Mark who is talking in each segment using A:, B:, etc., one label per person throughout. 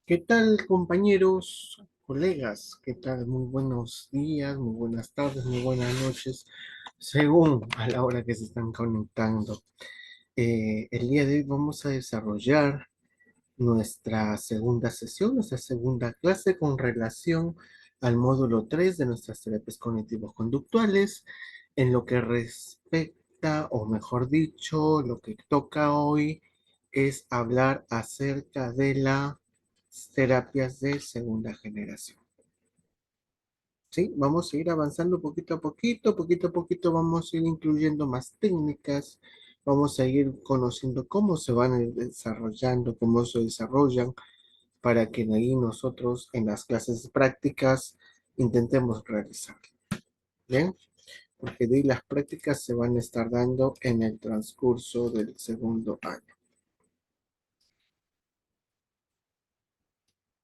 A: ¿Qué tal, compañeros, colegas? ¿Qué tal? Muy buenos días, muy buenas tardes, muy buenas noches, según a la hora que se están conectando. El día de hoy vamos a desarrollar nuestra segunda sesión, nuestra segunda clase con relación al módulo 3 de nuestras terapias cognitivos conductuales, en lo que respecta, o mejor dicho, lo que toca hoy es hablar acerca de las terapias de segunda generación. ¿Sí? Vamos a ir avanzando poquito a poquito vamos a ir incluyendo más técnicas, vamos a ir conociendo cómo se van desarrollando, cómo se desarrollan, para que de ahí nosotros en las clases prácticas intentemos realizar. ¿Bien? Porque de ahí las prácticas se van a estar dando en el transcurso del segundo año.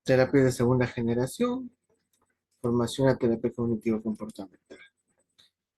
A: Terapia de segunda generación, formación a terapia cognitivo-comportamental.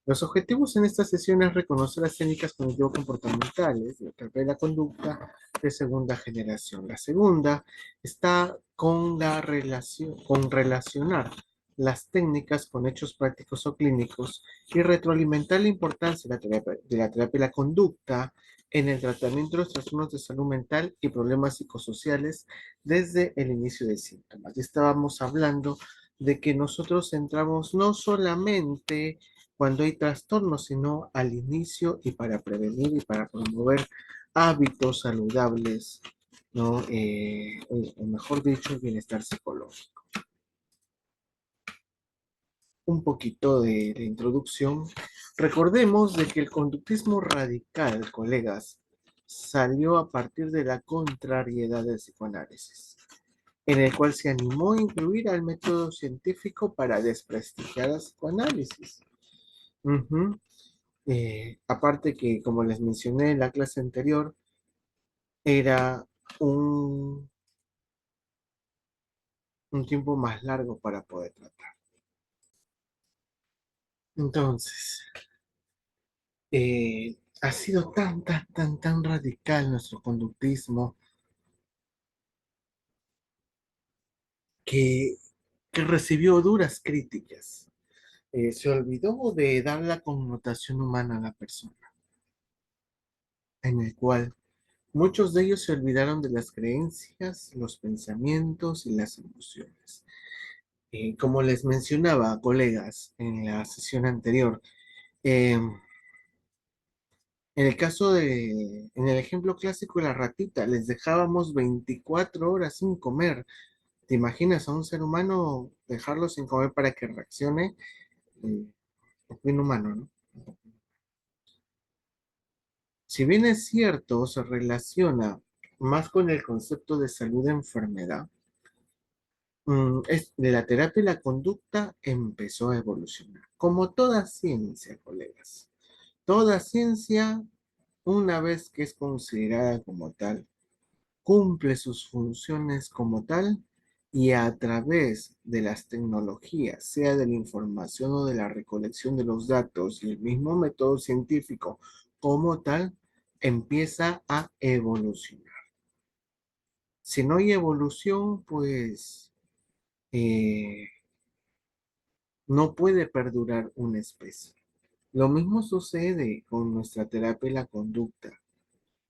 A: Los objetivos en esta sesión es reconocer las técnicas cognitivo-comportamentales de la terapia de la conducta de segunda generación. La segunda está con la relación, con relacionar las técnicas con hechos prácticos o clínicos y retroalimentar la importancia de la terapia de la conducta en el tratamiento de los trastornos de salud mental y problemas psicosociales desde el inicio de síntomas. Ya estábamos hablando de que nosotros entramos no solamente cuando hay trastornos, sino al inicio y para prevenir y para promover hábitos saludables, ¿no? O mejor dicho, bienestar psicológico. Un poquito de introducción. Recordemos de que el conductismo radical, colegas, salió a partir de la contrariedad del psicoanálisis, en el cual se animó a incluir al método científico para desprestigiar al psicoanálisis. Ujú. Aparte que, como les mencioné en la clase anterior, era un, un tiempo más largo para poder tratar. Entonces, ha sido tan radical nuestro conductismo que, que recibió duras críticas. Se olvidó de dar la connotación humana a la persona, en el cual muchos de ellos se olvidaron de las creencias, los pensamientos y las emociones. Como les mencionaba, colegas, en la sesión anterior, eh, en el ejemplo clásico de la ratita, les dejábamos 24 horas sin comer. ¿Te imaginas a un ser humano dejarlo sin comer para que reaccione? Eh, es bien humano, ¿no? Si bien es cierto, se relaciona más con el concepto de salud-enfermedad, la terapia y la conducta empezó a evolucionar. Como toda ciencia, colegas. Toda ciencia, una vez que es considerada como tal, cumple sus funciones como tal y a través de las tecnologías, sea de la información o de la recolección de los datos y el mismo método científico como tal, empieza a evolucionar. Si no hay evolución, pues eh, no puede perdurar una especie. Lo mismo sucede con nuestra terapia y la conducta.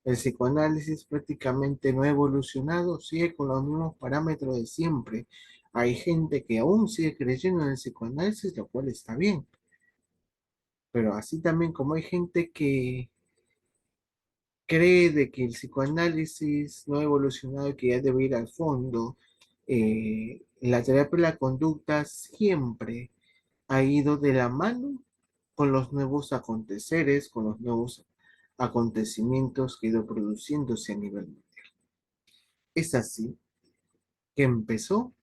A: El psicoanálisis prácticamente no ha evolucionado, sigue con los mismos parámetros de siempre. Hay gente que aún sigue creyendo en el psicoanálisis, lo cual está bien. Pero así también como hay gente que cree de que el psicoanálisis no ha evolucionado y que ya debe ir al fondo, la terapia y la conducta siempre ha ido de la mano con los nuevos aconteceres, con los nuevos acontecimientos que ha ido produciéndose a nivel mundial. Es así que empezó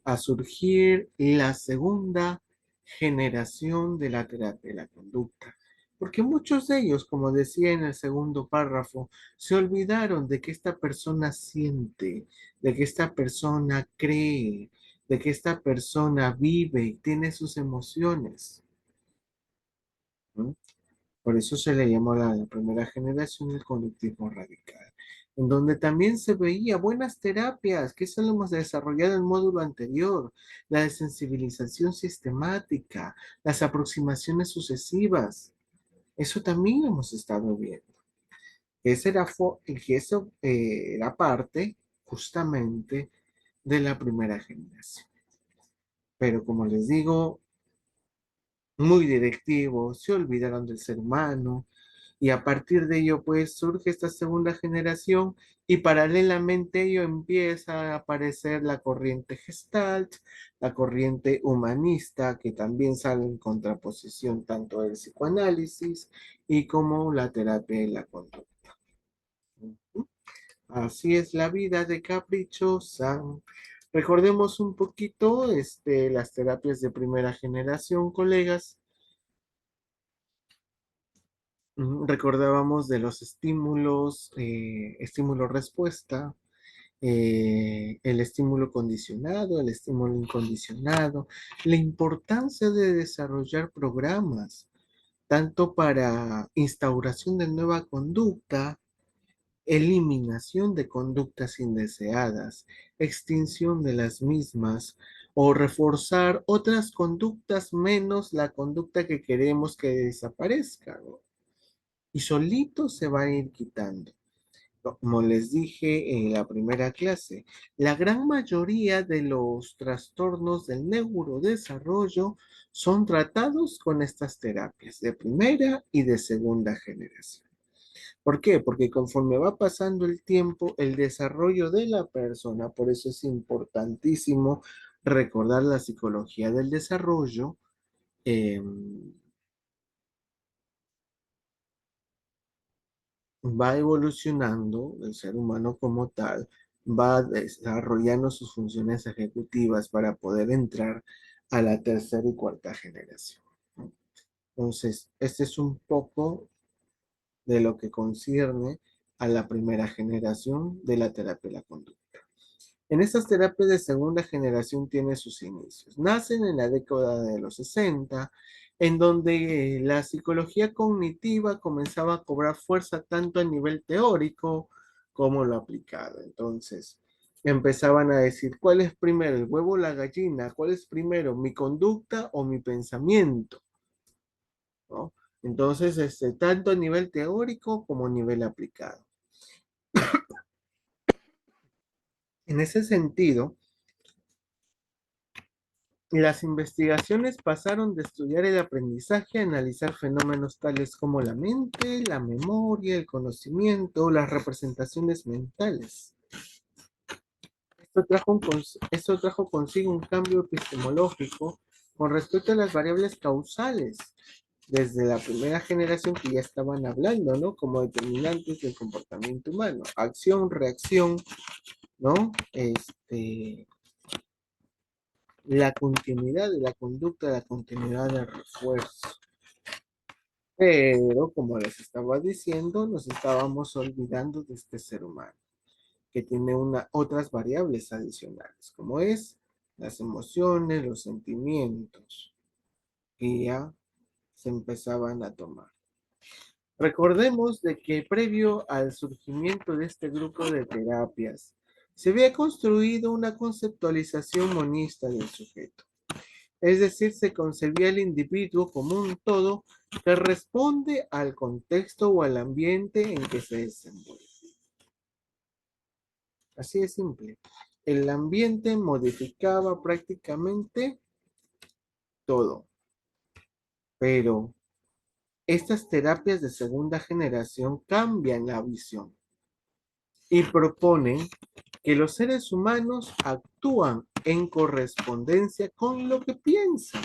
A: a surgir la segunda generación de la terapia de la conducta, porque muchos de ellos, como decía en el segundo párrafo, se olvidaron de que esta persona siente, de que esta persona cree, de que esta persona vive y tiene sus emociones, ¿no? Por eso se le llamó a la primera generación el conductismo radical. en donde también se veía buenas terapias, que eso lo hemos desarrollado en el módulo anterior, la desensibilización sistemática, las aproximaciones sucesivas, eso también hemos estado viendo. Que eso era parte justamente de la primera generación. Pero como les digo, muy directivos, se olvidaron del ser humano y a partir de ello pues surge esta segunda generación y paralelamente a ello empieza a aparecer la corriente Gestalt, la corriente humanista que también sale en contraposición tanto del psicoanálisis y como la terapia de la conducta. Así es la vida de caprichosa. Recordemos un poquito las terapias de primera generación, colegas. Recordábamos de los estímulos, estímulo-respuesta, el estímulo condicionado, el estímulo incondicionado, la importancia de desarrollar programas, tanto para instauración de nueva conducta, eliminación de conductas indeseadas, extinción de las mismas o reforzar otras conductas menos la conducta que queremos que desaparezca, ¿no? Y solito se va a ir quitando. Como les dije en la primera clase, la gran mayoría de los trastornos del neurodesarrollo son tratados con estas terapias de primera y de segunda generación. ¿Por qué? Porque conforme va pasando el tiempo, el desarrollo de la persona, por eso es importantísimo recordar la psicología del desarrollo, eh, va evolucionando, el ser humano como tal, va desarrollando sus funciones ejecutivas para poder entrar a la tercera y cuarta generación. Entonces, este es un poco de lo que concierne a la primera generación de la terapia de la conducta. En estas terapias de segunda generación tiene sus inicios. Nacen en la década de los 60, en donde la psicología cognitiva comenzaba a cobrar fuerza tanto a nivel teórico como lo aplicado. Entonces, empezaban a decir, ¿cuál es primero, el huevo o la gallina? ¿Cuál es primero, mi conducta o mi pensamiento? ¿No? Entonces, tanto a nivel teórico como a nivel aplicado. En ese sentido, las investigaciones pasaron de estudiar el aprendizaje a analizar fenómenos tales como la mente, la memoria, el conocimiento, las representaciones mentales. Esto trajo consigo un cambio epistemológico con respecto a las variables causales, desde la primera generación que ya estaban hablando, ¿no? Como determinantes del comportamiento humano, acción, reacción, ¿no? La continuidad de la conducta, la continuidad del refuerzo. Pero, como les estaba diciendo, nos estábamos olvidando de este ser humano, que tiene otras variables adicionales, como es las emociones, los sentimientos, que ya se empezaban a tomar. Recordemos de que previo al surgimiento de este grupo de terapias, se había construido una conceptualización monista del sujeto. Es decir, se concebía el individuo como un todo que responde al contexto o al ambiente en que se desenvuelve. Así de simple. El ambiente modificaba prácticamente todo, pero estas terapias de segunda generación cambian la visión y proponen que los seres humanos actúan en correspondencia con lo que piensan.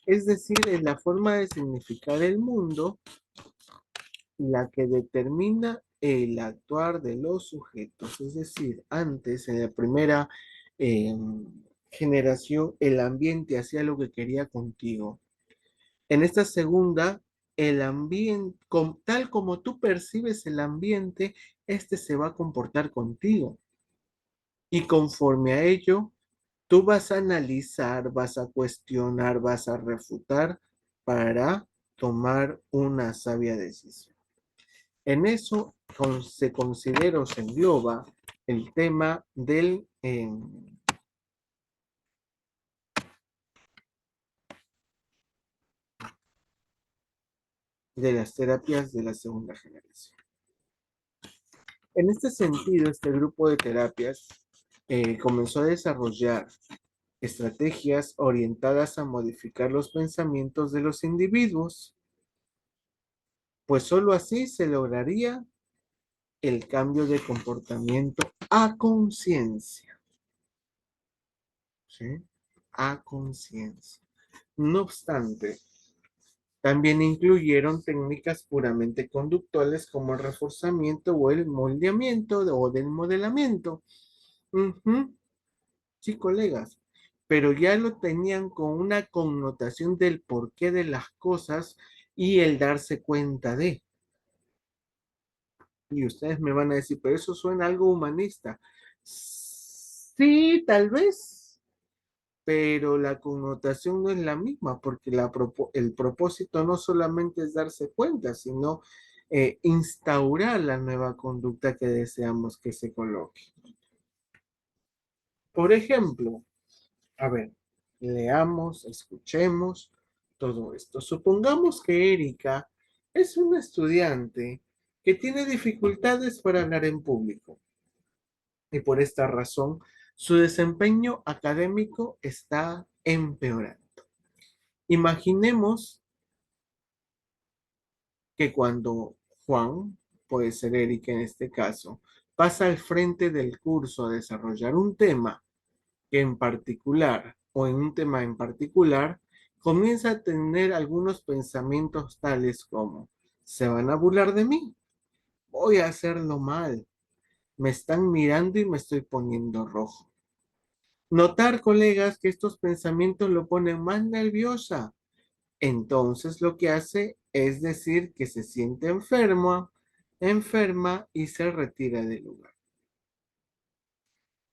A: Es decir, es la forma de significar el mundo la que determina el actuar de los sujetos. Es decir, antes, en la primera eh, generación, el ambiente hacía lo que quería contigo. En esta segunda, el ambiente, tal como tú percibes el ambiente, este se va a comportar contigo. Y conforme a ello, tú vas a analizar, vas a cuestionar, vas a refutar para tomar una sabia decisión. En eso se considera o se engloba el tema de las terapias de la segunda generación. En este sentido, este grupo de terapias comenzó a desarrollar estrategias orientadas a modificar los pensamientos de los individuos, pues sólo así se lograría el cambio de comportamiento a conciencia, ¿sí? A conciencia. No obstante, también incluyeron técnicas puramente conductuales como el reforzamiento o el moldeamiento o del modelamiento. Ujú. Sí, colegas, pero ya lo tenían con una connotación del porqué de las cosas y el darse cuenta de. Y ustedes me van a decir, pero eso suena algo humanista. Sí, tal vez, pero la connotación no es la misma, porque el propósito no solamente es darse cuenta, sino instaurar la nueva conducta que deseamos que se coloque. Por ejemplo, a ver, leamos, escuchemos todo esto. Supongamos que Erika es una estudiante que tiene dificultades para hablar en público y por esta razón su desempeño académico está empeorando. Imaginemos que cuando Juan, puede ser Erika en este caso, pasa al frente del curso a desarrollar un tema que en particular o en un tema en particular, comienza a tener algunos pensamientos tales como, ¿se van a burlar de mí? Voy a hacerlo mal. Me están mirando y me estoy poniendo rojo. Notar, colegas, que estos pensamientos lo ponen más nerviosa. Entonces lo que hace es decir que se siente enferma y se retira del lugar.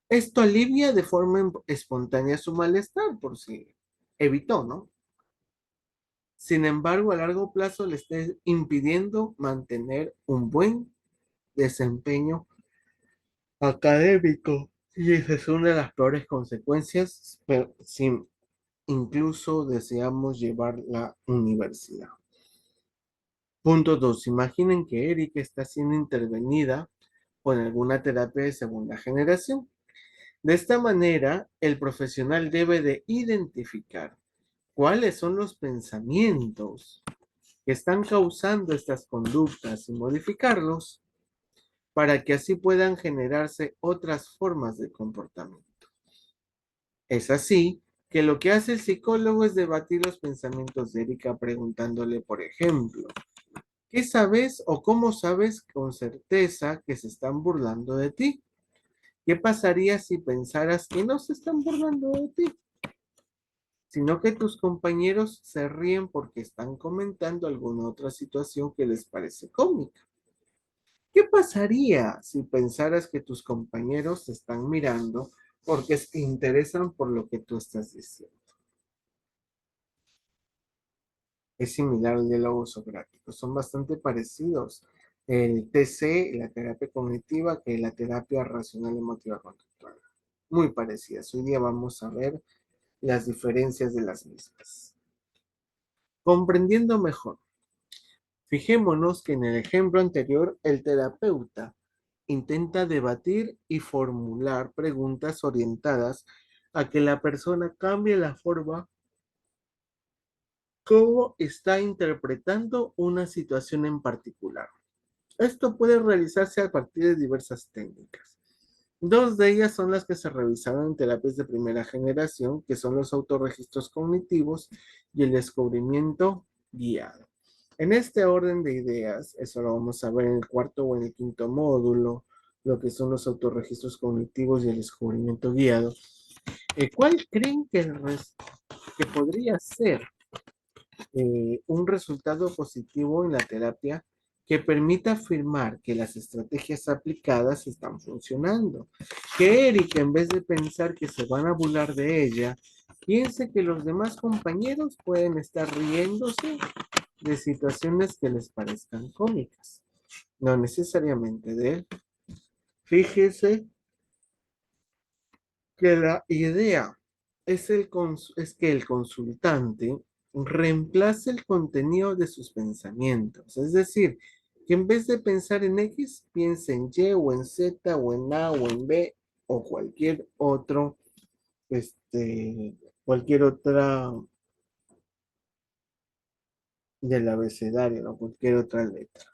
A: Esto alivia de forma espontánea su malestar, por si evitó, ¿no? Sin embargo, a largo plazo le está impidiendo mantener un buen desempeño académico. Y esa es una de las peores consecuencias, pero si incluso deseamos llevar la universidad. Punto 2. Imaginen que Erika está siendo intervenida con alguna terapia de segunda generación. De esta manera, el profesional debe de identificar cuáles son los pensamientos que están causando estas conductas y modificarlos para que así puedan generarse otras formas de comportamiento. Es así que lo que hace el psicólogo es debatir los pensamientos de Erika preguntándole, por ejemplo, ¿qué sabes o cómo sabes con certeza que se están burlando de ti? ¿Qué pasaría si pensaras que no se están burlando de ti, sino que tus compañeros se ríen porque están comentando alguna otra situación que les parece cómica? ¿Qué pasaría si pensaras que tus compañeros te están mirando porque se interesan por lo que tú estás diciendo? Es similar al diálogo socrático, son bastante parecidos. El TC, la terapia cognitiva, que la terapia racional emotiva conductual. Muy parecidas. Hoy día vamos a ver las diferencias de las mismas. Comprendiendo mejor. Fijémonos que en el ejemplo anterior, el terapeuta intenta debatir y formular preguntas orientadas a que la persona cambie la forma como está interpretando una situación en particular. Esto puede realizarse a partir de diversas técnicas. Dos de ellas son las que se revisaron en terapias de primera generación, que son los autorregistros cognitivos y el descubrimiento guiado. En este orden de ideas, eso lo vamos a ver en el cuarto o en el quinto módulo, lo que son los autorregistros cognitivos y el descubrimiento guiado. ¿Cuál creen que podría ser un resultado positivo en la terapia que permita afirmar que las estrategias aplicadas están funcionando? Que Erika, en vez de pensar que se van a burlar de ella, piense que los demás compañeros pueden estar riéndose de situaciones que les parezcan cómicas. no necesariamente de él. Fíjese que la idea es que el consultante reemplace el contenido de sus pensamientos. Es decir, que en vez de pensar en X, piense en Y o en Z o en A o en B o este, cualquier otra del abecedario, ¿no? Cualquier otra letra.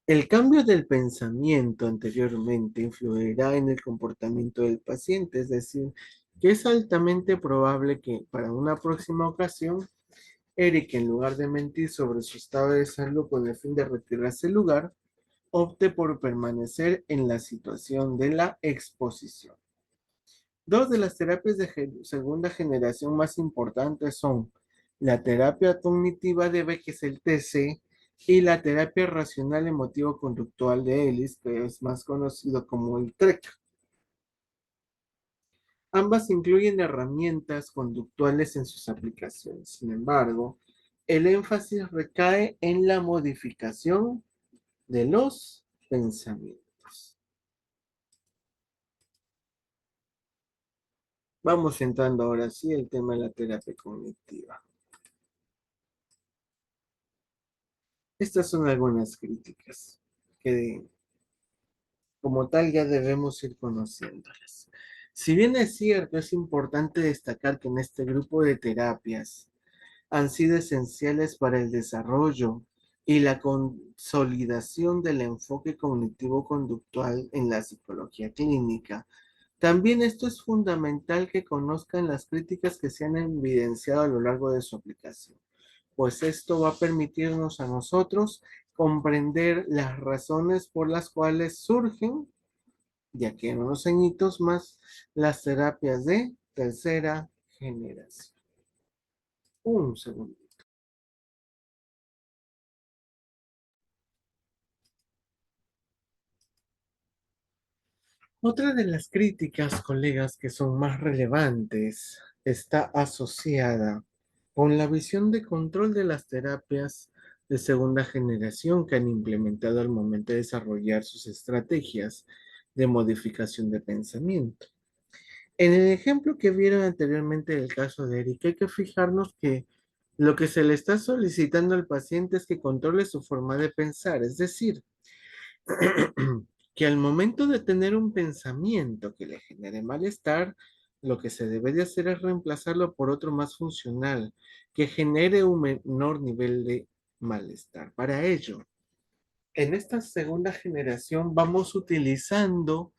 A: El cambio del pensamiento anteriormente influirá en el comportamiento del paciente, es decir, que es altamente probable que para una próxima ocasión, Eric, en lugar de mentir sobre su estado de salud con el fin de retirarse del lugar, opte por permanecer en la situación de la exposición. Dos de las terapias de segunda generación más importantes son la terapia cognitiva de Beck, que es el TC, y la terapia racional emotivo-conductual de Ellis, que es más conocido como el TREC. Ambas incluyen herramientas conductuales en sus aplicaciones. Sin embargo, el énfasis recae en la modificación de los pensamientos. Vamos entrando ahora sí el tema de la terapia cognitiva. Estas son algunas críticas que como tal ya debemos ir conociéndolas. Si bien es cierto, es importante destacar que en este grupo de terapias han sido esenciales para el desarrollo y la consolidación del enfoque cognitivo-conductual en la psicología clínica. También esto es fundamental que conozcan las críticas que se han evidenciado a lo largo de su aplicación, pues esto va a permitirnos a nosotros comprender las razones por las cuales surgen, ya que en unos añitos más, las terapias de tercera generación. Un segundo. Otra de las críticas, colegas, que son más relevantes, está asociada con la visión de control de las terapias de segunda generación que han implementado al momento de desarrollar sus estrategias de modificación de pensamiento. En el ejemplo que vieron anteriormente del caso de Eric, hay que fijarnos que lo que se le está solicitando al paciente es que controle su forma de pensar, es decir, que al momento de tener un pensamiento que le genere malestar, lo que se debe de hacer es reemplazarlo por otro más funcional, que genere un menor nivel de malestar. Para ello, en esta segunda generación vamos utilizando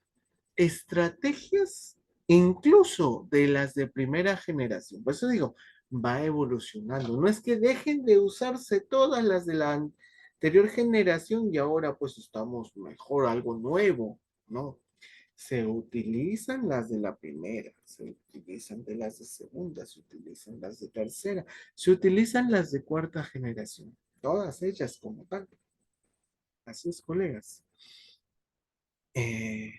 A: estrategias incluso de las de primera generación. Por eso digo, va evolucionando. No es que dejen de usarse todas las de la anterior generación y ahora pues estamos mejor, algo nuevo, ¿no? Se utilizan las de la primera, se utilizan de las de segunda, se utilizan las de tercera, se utilizan las de cuarta generación, todas ellas como tal. Así es, colegas. Eh,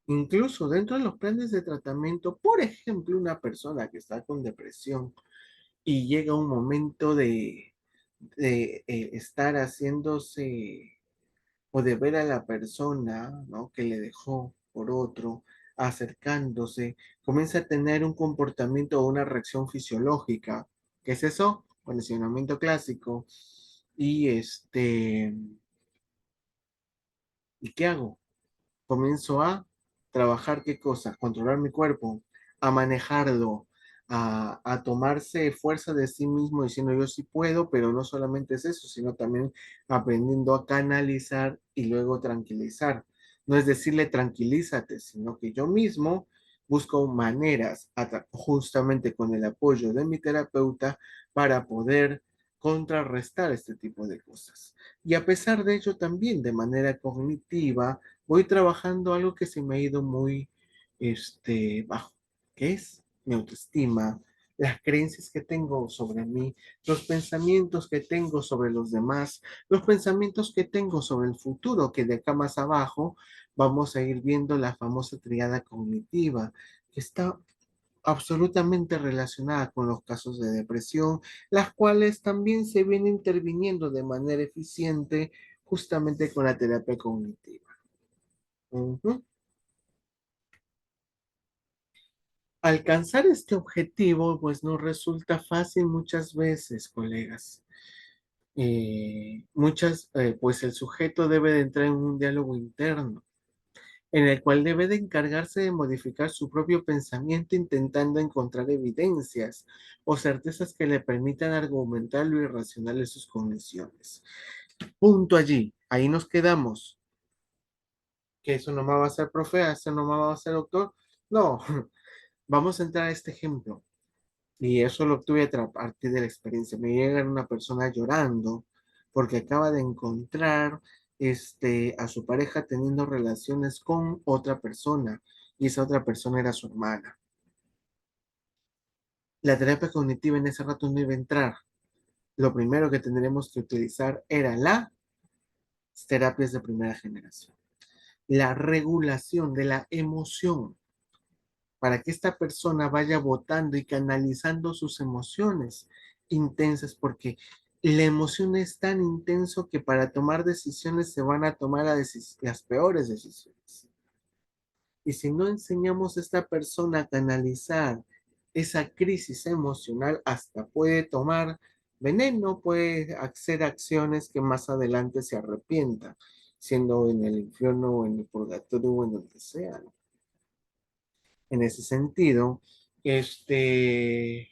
A: Incluso dentro de los planes de tratamiento, por ejemplo, una persona que está con depresión y llega un momento de estar haciéndose o de ver a la persona, ¿no? Que le dejó por otro, acercándose, comienza a tener un comportamiento o una reacción fisiológica. ¿Qué es eso? Condicionamiento clásico. Y ¿y qué hago? Comienzo a trabajar qué cosa, controlar mi cuerpo, a manejarlo, a tomarse fuerza de sí mismo diciendo yo sí puedo, pero no solamente es eso, sino también aprendiendo a canalizar y luego tranquilizar. No es decirle tranquilízate, sino que yo mismo busco maneras, justamente con el apoyo de mi terapeuta, para poder contrarrestar este tipo de cosas. Y a pesar de ello, también de manera cognitiva, voy trabajando algo que se me ha ido muy bajo, que es mi autoestima, las creencias que tengo sobre mí, los pensamientos que tengo sobre los demás, los pensamientos que tengo sobre el futuro, que de acá más abajo vamos a ir viendo la famosa triada cognitiva, que está absolutamente relacionada con los casos de depresión, las cuales también se vienen interviniendo de manera eficiente justamente con la terapia cognitiva. Ujú. Alcanzar este objetivo, pues no resulta fácil muchas veces, colegas. Pues el sujeto debe de entrar en un diálogo interno, en el cual debe de encargarse de modificar su propio pensamiento intentando encontrar evidencias o certezas que le permitan argumentar lo irracional de sus condiciones. Punto allí, ahí nos quedamos. Que eso no me va a ser profe, eso no me va a ser doctor. No, vamos a entrar a este ejemplo. Y eso lo obtuve a partir de la experiencia. Me llega una persona llorando porque acaba de encontrar a su pareja teniendo relaciones con otra persona y esa otra persona era su hermana. La terapia cognitiva en ese rato no iba a entrar. Lo primero que tendremos que utilizar era las terapias de primera generación. La regulación de la emoción para que esta persona vaya votando y canalizando sus emociones intensas, porque la emoción es tan intenso que para tomar decisiones se van a tomar las peores decisiones. Y si no enseñamos a esta persona a canalizar esa crisis emocional, hasta puede tomar veneno, puede hacer acciones que más adelante se arrepienta, siendo en el infierno o en el purgatorio o en donde sea, ¿no? En ese sentido, este,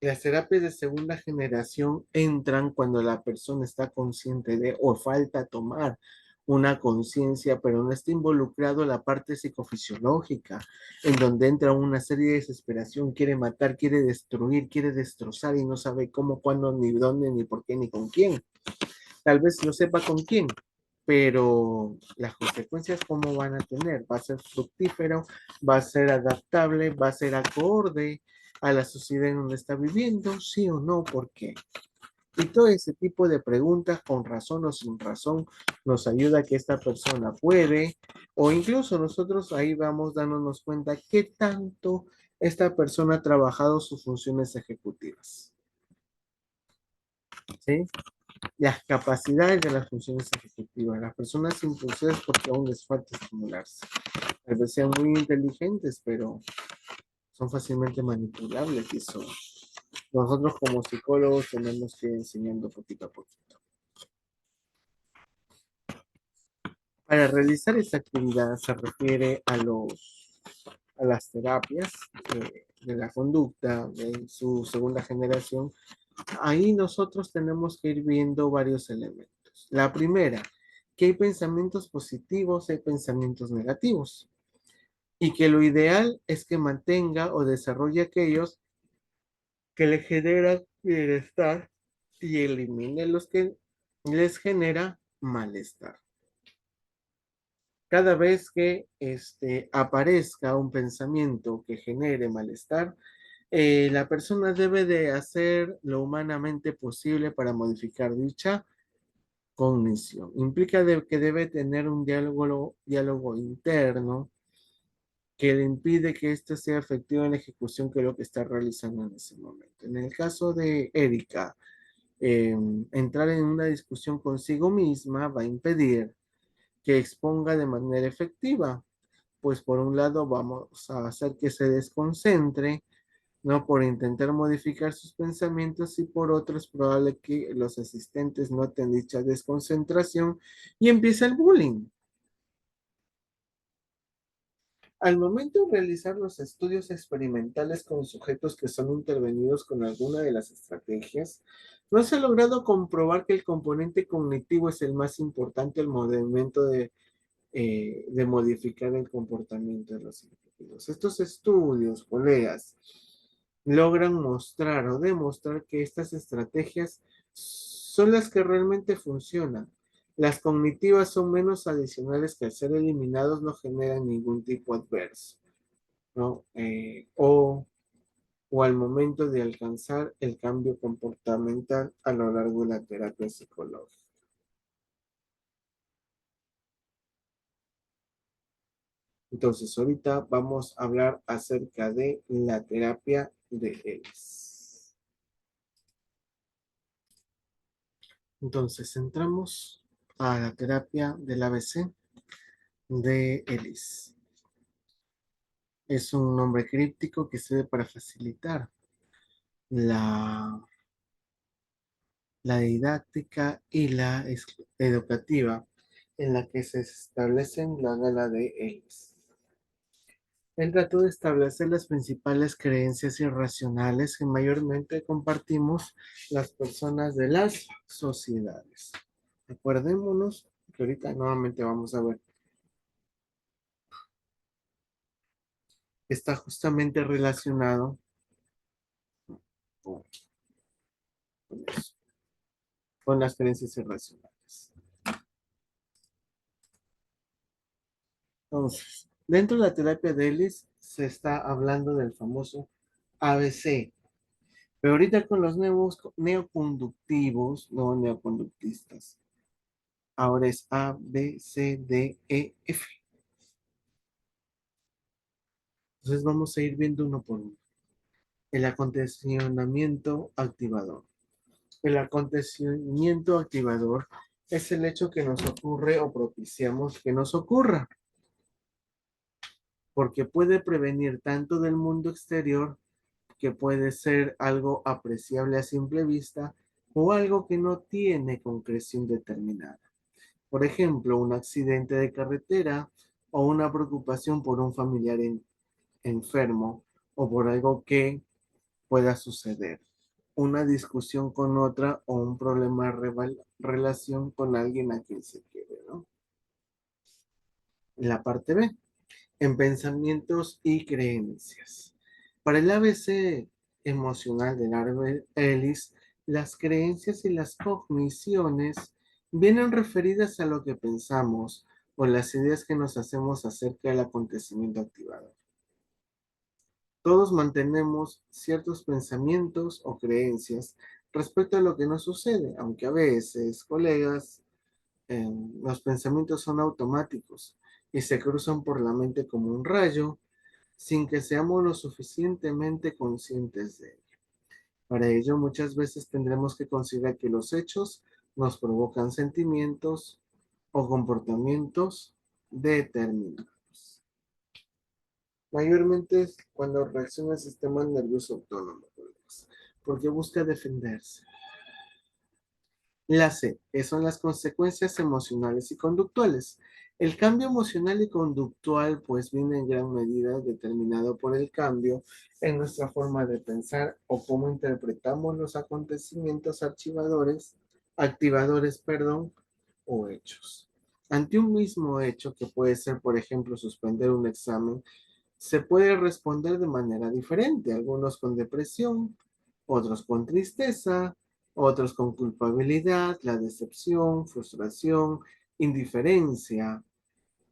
A: las terapias de segunda generación entran cuando la persona está consciente de o falta tomar una conciencia, pero no está involucrado la parte psicofisiológica, en donde entra una serie de desesperación, quiere matar, quiere destruir, quiere destrozar y no sabe cómo, cuándo, ni dónde, ni por qué, ni con quién. Tal vez lo sepa con quién, pero las consecuencias, ¿cómo van a tener? ¿Va a ser fructífero? ¿Va a ser adaptable? ¿Va a ser acorde a la sociedad en donde está viviendo? ¿Sí o no? ¿Por qué? Y todo ese tipo de preguntas, con razón o sin razón, nos ayuda a que esta persona puede, o incluso nosotros ahí vamos dándonos cuenta qué tanto esta persona ha trabajado sus funciones ejecutivas. ¿Sí? Las capacidades de las funciones ejecutivas. Las personas impulsivas porque aún les falta estimularse. Tal vez sean muy inteligentes, pero son fácilmente manipulables y eso nosotros como psicólogos tenemos que ir enseñando poquito a poquito. Para realizar esta actividad se refiere a las terapias de la conducta de su segunda generación. Ahí nosotros tenemos que ir viendo varios elementos. La primera, que hay pensamientos positivos, hay pensamientos negativos, y que lo ideal es que mantenga o desarrolle aquellos que le generan bienestar y elimine los que les genera malestar. Cada vez que aparezca un pensamiento que genere malestar, la persona debe de hacer lo humanamente posible para modificar dicha cognición. Implica que debe tener un diálogo interno que le impide que éste sea efectivo en la ejecución que es lo que está realizando en ese momento. En el caso de Erika, entrar en una discusión consigo misma va a impedir que exponga de manera efectiva, pues por un lado vamos a hacer que se desconcentre, ¿no? Por intentar modificar sus pensamientos y por otro es probable que los asistentes noten dicha desconcentración y empieza el bullying. Al momento de realizar los estudios experimentales con sujetos que son intervenidos con alguna de las estrategias, no se ha logrado comprobar que el componente cognitivo es el más importante al momento de modificar el comportamiento de los individuos. Estos estudios, colegas, logran mostrar o demostrar que estas estrategias son las que realmente funcionan. Las cognitivas son menos adicionales que al ser eliminados no generan ningún tipo adverso, ¿no? O al momento de alcanzar el cambio comportamental a lo largo de la terapia psicológica. Entonces, ahorita vamos a hablar acerca de la terapia de Ellis. Entonces, entramos a la terapia del ABC de Ellis. Es un nombre críptico que sirve para facilitar la, la didáctica y la educativa en la que se establecen la gala de Ellis. Él trató de establecer las principales creencias irracionales que mayormente compartimos las personas de las sociedades. Acuérdémonos que ahorita nuevamente vamos a ver que está justamente relacionado con, con eso, con las creencias irracionales. Entonces, dentro de la terapia de Ellis se está hablando del famoso ABC, pero ahorita con los nuevos neoconductivos, no neoconductistas. Ahora es A, B, C, D, E, F. Entonces vamos a ir viendo uno por uno. El acontecimiento activador. El acontecimiento activador es el hecho que nos ocurre o propiciamos que nos ocurra, porque puede prevenir tanto del mundo exterior, que puede ser algo apreciable a simple vista, o algo que no tiene concreción determinada. Por ejemplo, un accidente de carretera o una preocupación por un familiar enfermo o por algo que pueda suceder. Una discusión con otra o un problema de relación con alguien a quien se quiere, ¿no? La parte B, en pensamientos y creencias. Para el ABC emocional del árbol Ellis, las creencias y las cogniciones vienen referidas a lo que pensamos o las ideas que nos hacemos acerca del acontecimiento activado. Todos mantenemos ciertos pensamientos o creencias respecto a lo que nos sucede, aunque a veces, colegas, los pensamientos son automáticos y se cruzan por la mente como un rayo sin que seamos lo suficientemente conscientes de ello. Para ello, muchas veces tendremos que considerar que los hechos nos provocan sentimientos o comportamientos determinados. Mayormente es cuando reacciona el sistema nervioso autónomo, porque busca defenderse. La C, que son las consecuencias emocionales y conductuales. El cambio emocional y conductual pues viene en gran medida determinado por el cambio en nuestra forma de pensar o cómo interpretamos los acontecimientos activadores, perdón, o hechos. Ante un mismo hecho, que puede ser, por ejemplo, suspender un examen, se puede responder de manera diferente, algunos con depresión, otros con tristeza, otros con culpabilidad, la decepción, frustración, indiferencia,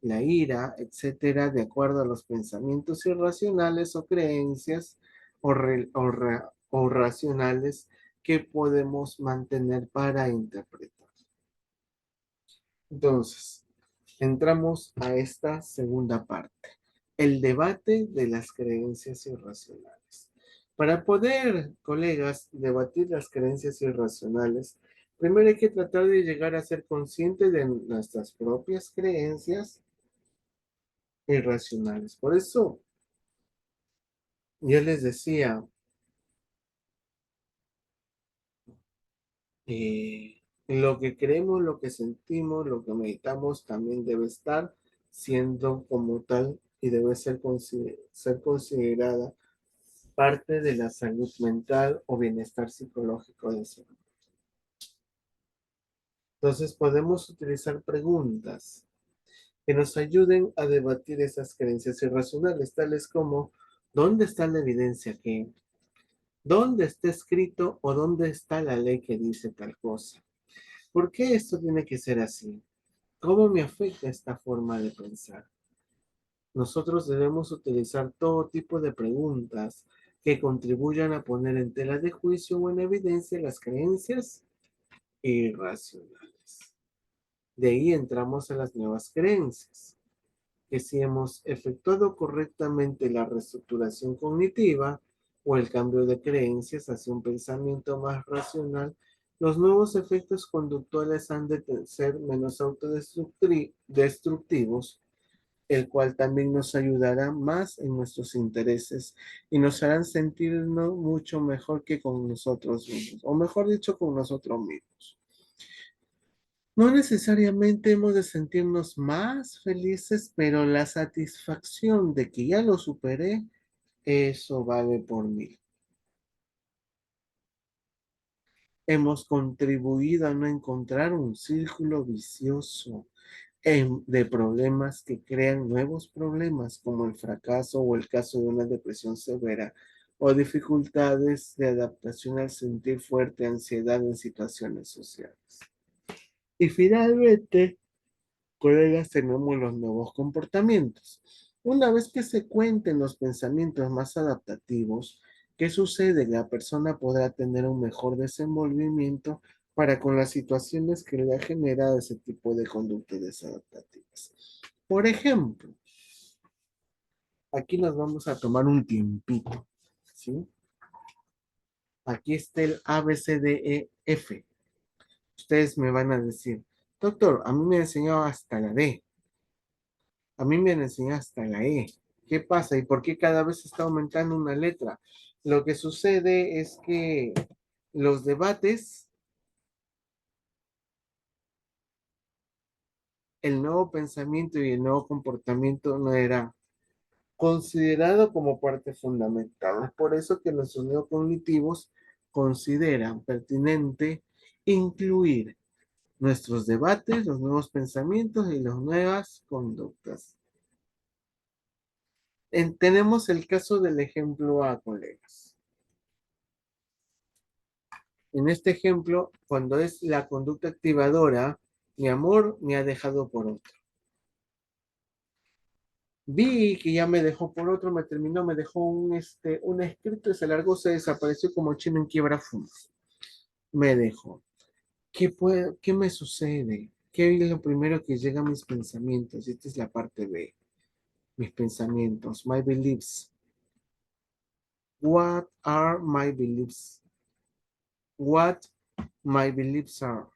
A: la ira, etcétera, de acuerdo a los pensamientos irracionales o creencias o racionales que podemos mantener para interpretar. Entonces, entramos a esta segunda parte, el debate de las creencias irracionales. Para poder, colegas, debatir las creencias irracionales, primero hay que tratar de llegar a ser consciente de nuestras propias creencias irracionales. Por eso, yo les decía, lo que creemos, lo que sentimos, lo que meditamos también debe estar siendo como tal y debe ser considerada parte de la salud mental o bienestar psicológico del ser. Entonces podemos utilizar preguntas que nos ayuden a debatir esas creencias irracionales, tales como ¿dónde está la evidencia que? ¿Dónde está escrito o dónde está la ley que dice tal cosa? ¿Por qué esto tiene que ser así? ¿Cómo me afecta esta forma de pensar? Nosotros debemos utilizar todo tipo de preguntas que contribuyan a poner en tela de juicio o en evidencia las creencias irracionales. De ahí entramos a las nuevas creencias. que si hemos efectuado correctamente la reestructuración cognitiva o el cambio de creencias hacia un pensamiento más racional, los nuevos efectos conductuales han de ser menos autodestructivos, el cual también nos ayudará más en nuestros intereses y nos harán sentirnos mucho mejor que con nosotros mismos, o mejor dicho, con nosotros mismos. No necesariamente hemos de sentirnos más felices, pero la satisfacción de que ya lo superé, eso vale por mí. Hemos contribuido a no encontrar un círculo vicioso de problemas que crean nuevos problemas, como el fracaso o el caso de una depresión severa o dificultades de adaptación al sentir fuerte ansiedad en situaciones sociales. Y finalmente, colegas, tenemos los nuevos comportamientos. Una vez que se cuenten los pensamientos más adaptativos, ¿qué sucede? La persona podrá tener un mejor desenvolvimiento para con las situaciones que le ha generado ese tipo de conductas desadaptativas. Por ejemplo, aquí nos vamos a tomar un tiempito, ¿sí? Aquí está el A, B, C, D, E, F. Ustedes me van a decir, doctor, a mí me ha enseñado hasta la D. A mí me han enseñado hasta la E. ¿Qué pasa? ¿Y por qué cada vez está aumentando una letra? Lo que sucede es que los debates, el nuevo pensamiento y el nuevo comportamiento no era considerado como parte fundamental. Es por eso que los neocognitivos consideran pertinente incluir nuestros debates, los nuevos pensamientos y las nuevas conductas. Tenemos el caso del ejemplo A, colegas. En este ejemplo, cuando es la conducta activadora, mi amor me ha dejado por otro. Vi que ya me dejó por otro, me terminó, me dejó un escrito y se largó, se desapareció como chino en quiebra fuma. Me dejó. ¿Qué me sucede? ¿Qué es lo primero que llega a mis pensamientos? Esta es la parte B. Mis pensamientos, my beliefs. What are my beliefs? What my beliefs are.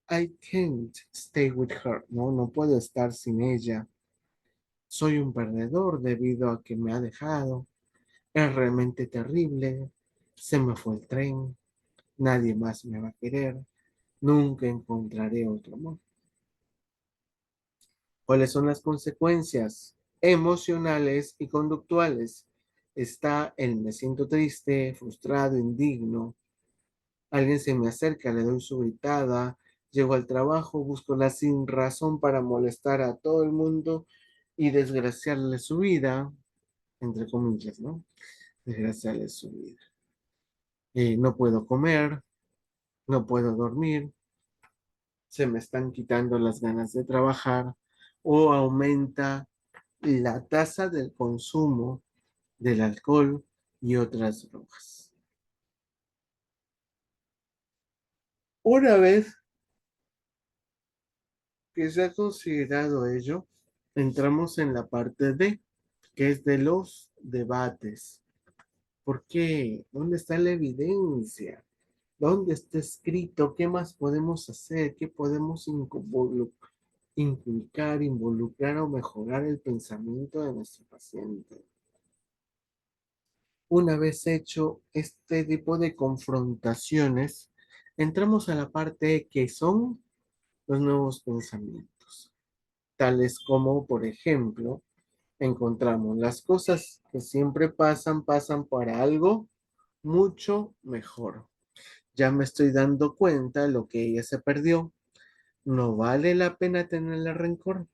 A: I can't stay with her. No, no puedo estar sin ella. Soy un perdedor debido a que me ha dejado. Es realmente terrible. Se me fue el tren. Nadie más me va a querer. Nunca encontraré otro amor. ¿Cuáles son las consecuencias emocionales y conductuales? Está el me siento triste, frustrado, indigno. Alguien se me acerca, le doy su gritada, llego al trabajo, busco la sin razón para molestar a todo el mundo y desgraciarle su vida, entre comillas, ¿no? Desgraciarle su vida. No puedo comer, no puedo dormir, se me están quitando las ganas de trabajar o aumenta la tasa del consumo del alcohol y otras drogas. Una vez que se ha considerado ello, entramos en la parte D, que es de los debates. ¿Por qué? ¿Dónde está la evidencia? ¿Dónde está escrito? ¿Qué más podemos hacer? ¿Qué podemos inculcar, involucrar o mejorar el pensamiento de nuestro paciente? Una vez hecho este tipo de confrontaciones, entramos a la parte que son los nuevos pensamientos, tales como, por ejemplo, encontramos las cosas que siempre pasan, pasan para algo mucho mejor. Ya me estoy dando cuenta de lo que ella se perdió. No vale la pena tenerle rencor,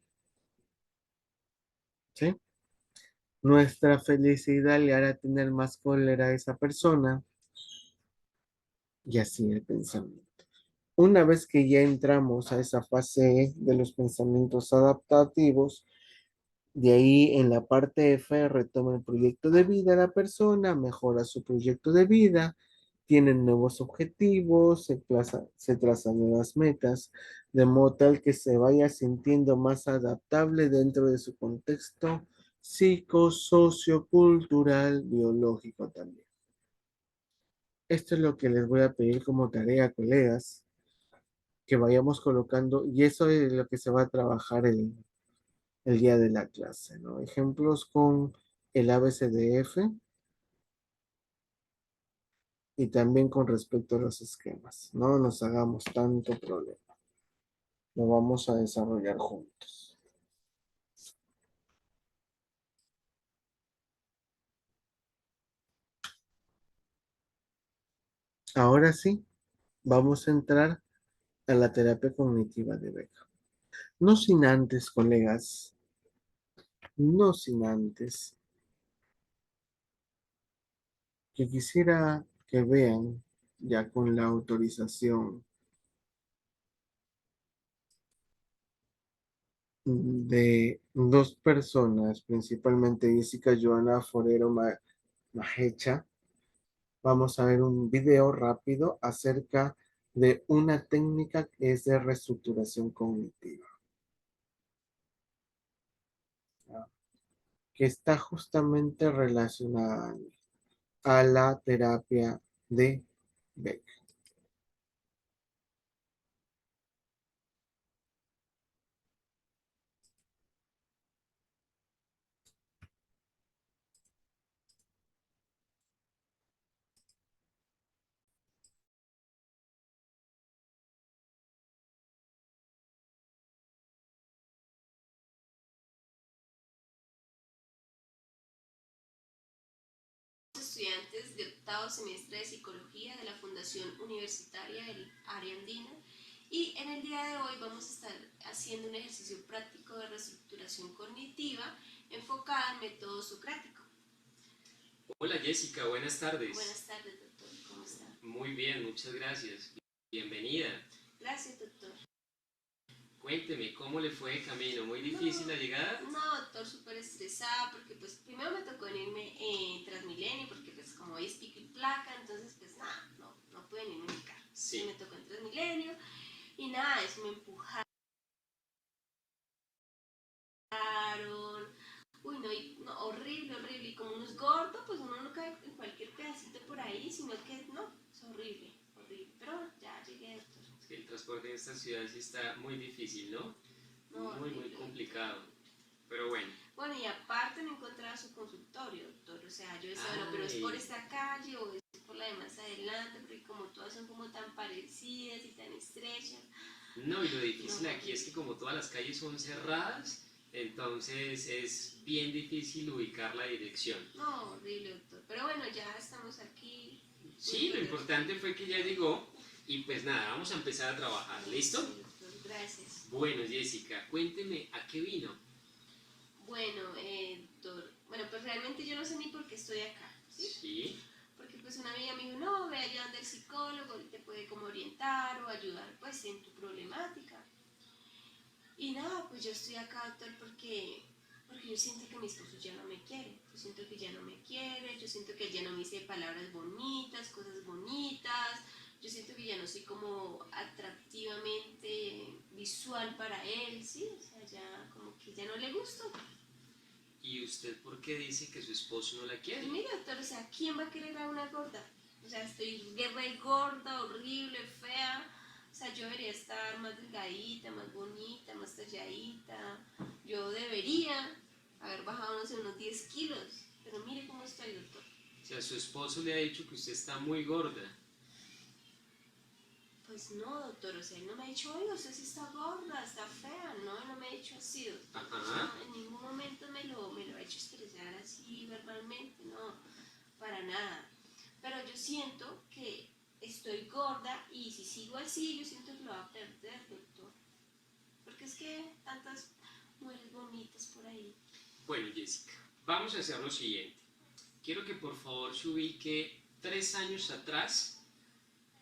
A: ¿sí? Nuestra felicidad le hará tener más cólera a esa persona y así el pensamiento. Una vez que ya entramos a esa fase de los pensamientos adaptativos, de ahí en la parte F retoma el proyecto de vida de la persona, mejora su proyecto de vida, tienen nuevos objetivos, se trazan nuevas metas, de modo tal que se vaya sintiendo más adaptable dentro de su contexto psicosociocultural, biológico también. Esto es lo que les voy a pedir como tarea, colegas, que vayamos colocando, y eso es lo que se va a trabajar el día de la clase, ¿no? Ejemplos con el ABCDF y también con respecto a los esquemas. No nos hagamos tanto problema. Lo vamos a desarrollar juntos. Ahora sí, vamos a entrar a la terapia cognitiva de Beck. No sin antes, colegas, no sin antes, que quisiera que vean, ya con la autorización de dos personas, principalmente Jessica Joana Forero Majecha, vamos a ver un video rápido acerca de una técnica que es de reestructuración cognitiva, ¿ya? Que está justamente relacionada a la terapia de Beck.
B: Estudiantes de octavo semestre de Psicología de la Fundación Universitaria del Área Andina, y en el día de hoy vamos a estar haciendo un ejercicio práctico de reestructuración cognitiva enfocada en método socrático.
C: Hola Jessica, buenas tardes.
B: Buenas tardes, doctor, ¿cómo está?
C: Muy bien, muchas gracias. Bienvenida.
B: Gracias, doctor.
C: Cuénteme, ¿cómo le fue de camino? ¿Muy difícil la llegada?
B: No, doctor, súper estresada porque pues primero me tocó venirme Transmilenio porque pues como hoy es pico y placa, entonces pues nada, no pude venirme en mi carro.
C: Sí.
B: Me tocó en Transmilenio y nada, eso me empujaron. Uy, no, horrible, horrible. Y como uno es gordo, pues uno no cae en cualquier pedacito por ahí, sino que no, es horrible, horrible. Pero bueno, ya llegué, doctor.
C: Es que el transporte en esta ciudad sí está muy difícil, ¿no?
B: No,
C: Muy,
B: horrible,
C: muy complicado. Pero bueno.
B: Bueno, y aparte no encontraba su consultorio, doctor. O sea, yo decía, bueno, pero es por esta calle o es por la de más adelante, porque como todas son como tan parecidas y tan estrechas.
C: No, y lo difícil aquí es que como todas las calles son cerradas, entonces es bien difícil ubicar la dirección.
B: No, horrible, doctor. Pero bueno, ya estamos aquí.
C: Sí, lo importante fue que ya llegó y pues nada, vamos a empezar a trabajar. ¿Listo?
B: Sí, doctor, gracias.
C: Bueno, Jessica, cuénteme, ¿a qué vino?
B: Bueno, doctor, bueno, pues realmente yo no sé ni por qué estoy acá, ¿sí?
C: Sí.
B: Porque pues una amiga me dijo, no, ve allá donde el psicólogo, él te puede como orientar o ayudar pues en tu problemática. Y nada, pues yo estoy acá, doctor, porque yo siento que mi esposo ya no me quiere. Yo siento que ya no me quiere, yo siento que él ya no me dice palabras bonitas, cosas bonitas. Yo siento que ya no soy como atractivamente visual para él, ¿sí? O sea, ya como que ya no le gusto.
C: ¿Y usted por qué dice que su esposo no la quiere?
B: Pues mira, doctor, o sea, ¿quién va a querer a una gorda? O sea, estoy re gorda, horrible, fea. O sea, yo debería estar más delgadita, más bonita, más talladita. Yo debería haber bajado, no sé, unos 10 kilos. Pero mire cómo estoy, doctor.
C: O sea, su esposo le ha dicho que usted está muy gorda.
B: Pues no, doctor, o sea, él no me ha dicho, oye, usted sí está gorda, está fea. No, él no me ha dicho así, doctor.
C: Ajá.
B: No, en ningún momento me lo ha hecho expresar así verbalmente, no, para nada. Pero yo siento que estoy gorda y si sigo así, yo siento que lo voy a perder, doctor. Porque es que tantas mujeres bonitas por ahí.
C: Bueno, Jessica, vamos a hacer lo siguiente. Quiero que por favor se ubique 3 años atrás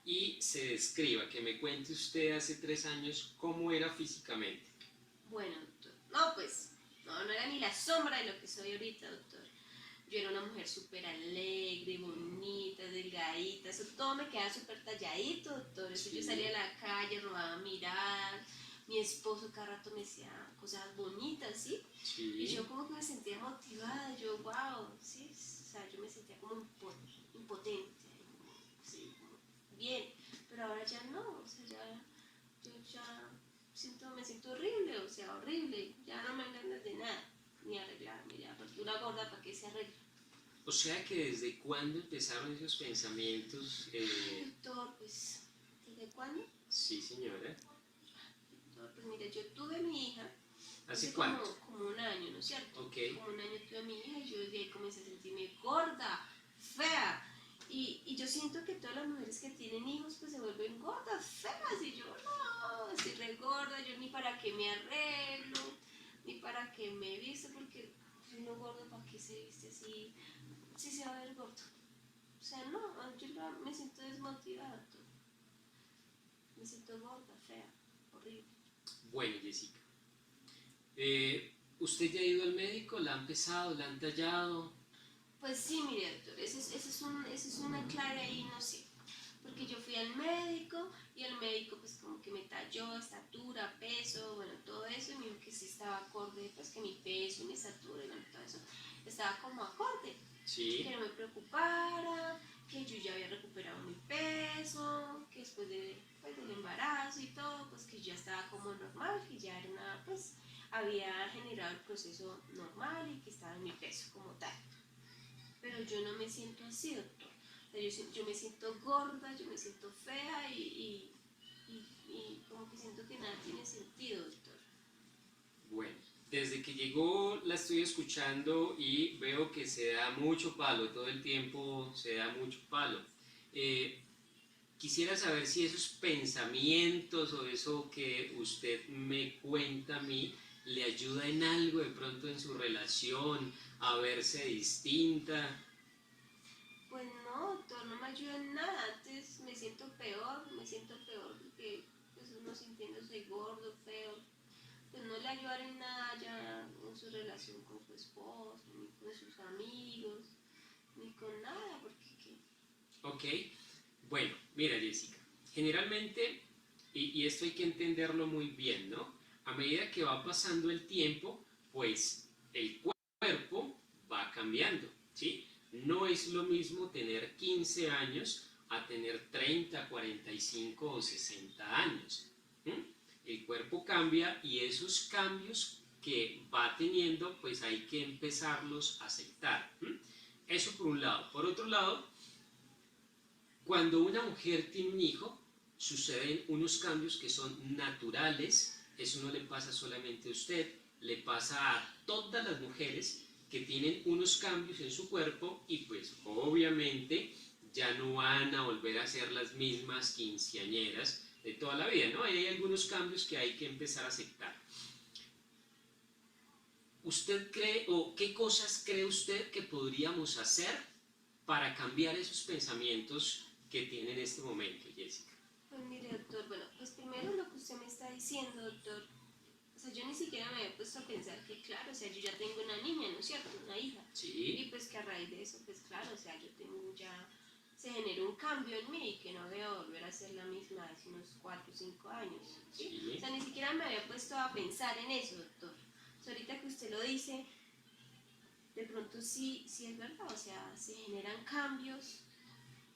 C: y se describa, que me cuente usted hace 3 años cómo era físicamente.
B: Bueno, doctor. No, pues, no era ni la sombra de lo que soy ahorita, doctor. Yo era una mujer súper alegre, bonita, delgadita, eso todo me quedaba súper talladito, doctor. Eso yo salía a la calle, robaba miradas, mi esposo cada rato me decía cosas bonitas, ¿sí? Y yo como que me sentía motivada, yo, wow, ¿sí? O sea, yo me sentía como impotente, ¿sí? Como bien, pero ahora ya no, o sea, yo ya me siento horrible, o sea, horrible, ya no me dan ganas de nada, ni arreglarme ya, porque una gorda, ¿para qué se arregla?
C: O sea que desde cuándo empezaron esos pensamientos.
B: Doctor, pues, ¿desde cuándo?
C: Sí, señora.
B: Doctor, pues mira, yo tuve mi hija
C: ¿Hace
B: como,
C: cuánto?
B: como un año, ¿no es cierto?
C: Ok.
B: Como un año tuve mi hija y yo desde ahí comencé a sentirme gorda, fea. Y yo siento que todas las mujeres que tienen hijos pues se vuelven gordas, feas. Y yo no, estoy re gorda, yo ni para qué me arreglo, ni para qué me visto, porque si uno gordo, ¿para qué se viste así? Si se va a ver gordo. O sea, no, yo me siento desmotivada. Me siento gorda, fea, horrible.
C: Bueno, Jessica. ¿Usted ya ha ido al médico? ¿La han pesado? ¿La han tallado?
B: Pues sí, mire, doctor, ese es una clave ahí, no sé. Porque yo fui al médico y el médico pues como que me talló estatura, peso, bueno, todo eso, y me dijo que sí estaba acorde, pues que mi peso, mi estatura y bueno, todo eso estaba como acorde.
C: Sí.
B: Que no me preocupara, que yo ya había recuperado mi peso, que después pues, del embarazo y todo, pues que ya estaba como normal, que ya era una, pues había generado el proceso normal y que estaba en mi peso como tal. Pero yo no me siento así, doctor. O sea, yo me siento gorda, yo me siento fea y como que siento que nada tiene sentido, doctor.
C: Bueno, desde que llegó la estoy escuchando y veo que se da mucho palo, todo el tiempo se da mucho palo. Eh, Quisiera saber si esos pensamientos o eso que usted me cuenta a mí le ayuda en algo de pronto en su relación, a verse distinta.
B: Pues no, doctor, no me ayuda en nada. Antes me siento peor porque pues uno sintiéndose gordo, feo, pues no le ayuda en nada ya en su relación con su esposo, ni con sus amigos, ni con nada, porque ¿qué?
C: ¿Ok? Bueno, mira Jessica, generalmente, y esto hay que entenderlo muy bien, ¿no? A medida que va pasando el tiempo, pues el cuerpo va cambiando, ¿sí? No es lo mismo tener 15 años a tener 30, 45 o 60 años. ¿Mm? El cuerpo cambia y esos cambios que va teniendo, pues hay que empezarlos a aceptar. ¿Mm? Eso por un lado. Por otro lado, cuando una mujer tiene un hijo, suceden unos cambios que son naturales. Eso no le pasa solamente a usted, le pasa a todas las mujeres que tienen unos cambios en su cuerpo y pues obviamente ya no van a volver a ser las mismas quinceañeras de toda la vida, ¿no? Hay algunos cambios que hay que empezar a aceptar. ¿Usted cree o qué cosas cree usted que podríamos hacer para cambiar esos pensamientos que tiene en este momento, Jessica?
B: Pues mire, doctor, bueno, pues primero lo que usted me está diciendo, doctor, o sea, yo ni siquiera me había puesto a pensar que, claro, o sea, yo ya tengo una niña, ¿no es cierto? Una hija.
C: Sí.
B: Y pues que a raíz de eso, pues claro, o sea, yo tengo ya, se generó un cambio en mí y que no voy a volver a ser la misma hace unos 4 o 5 años, ¿sí?
C: Sí.
B: O sea, ni siquiera me había puesto a pensar en eso, doctor. O sea, ahorita que usted lo dice, de pronto sí, sí es verdad, o sea, se generan cambios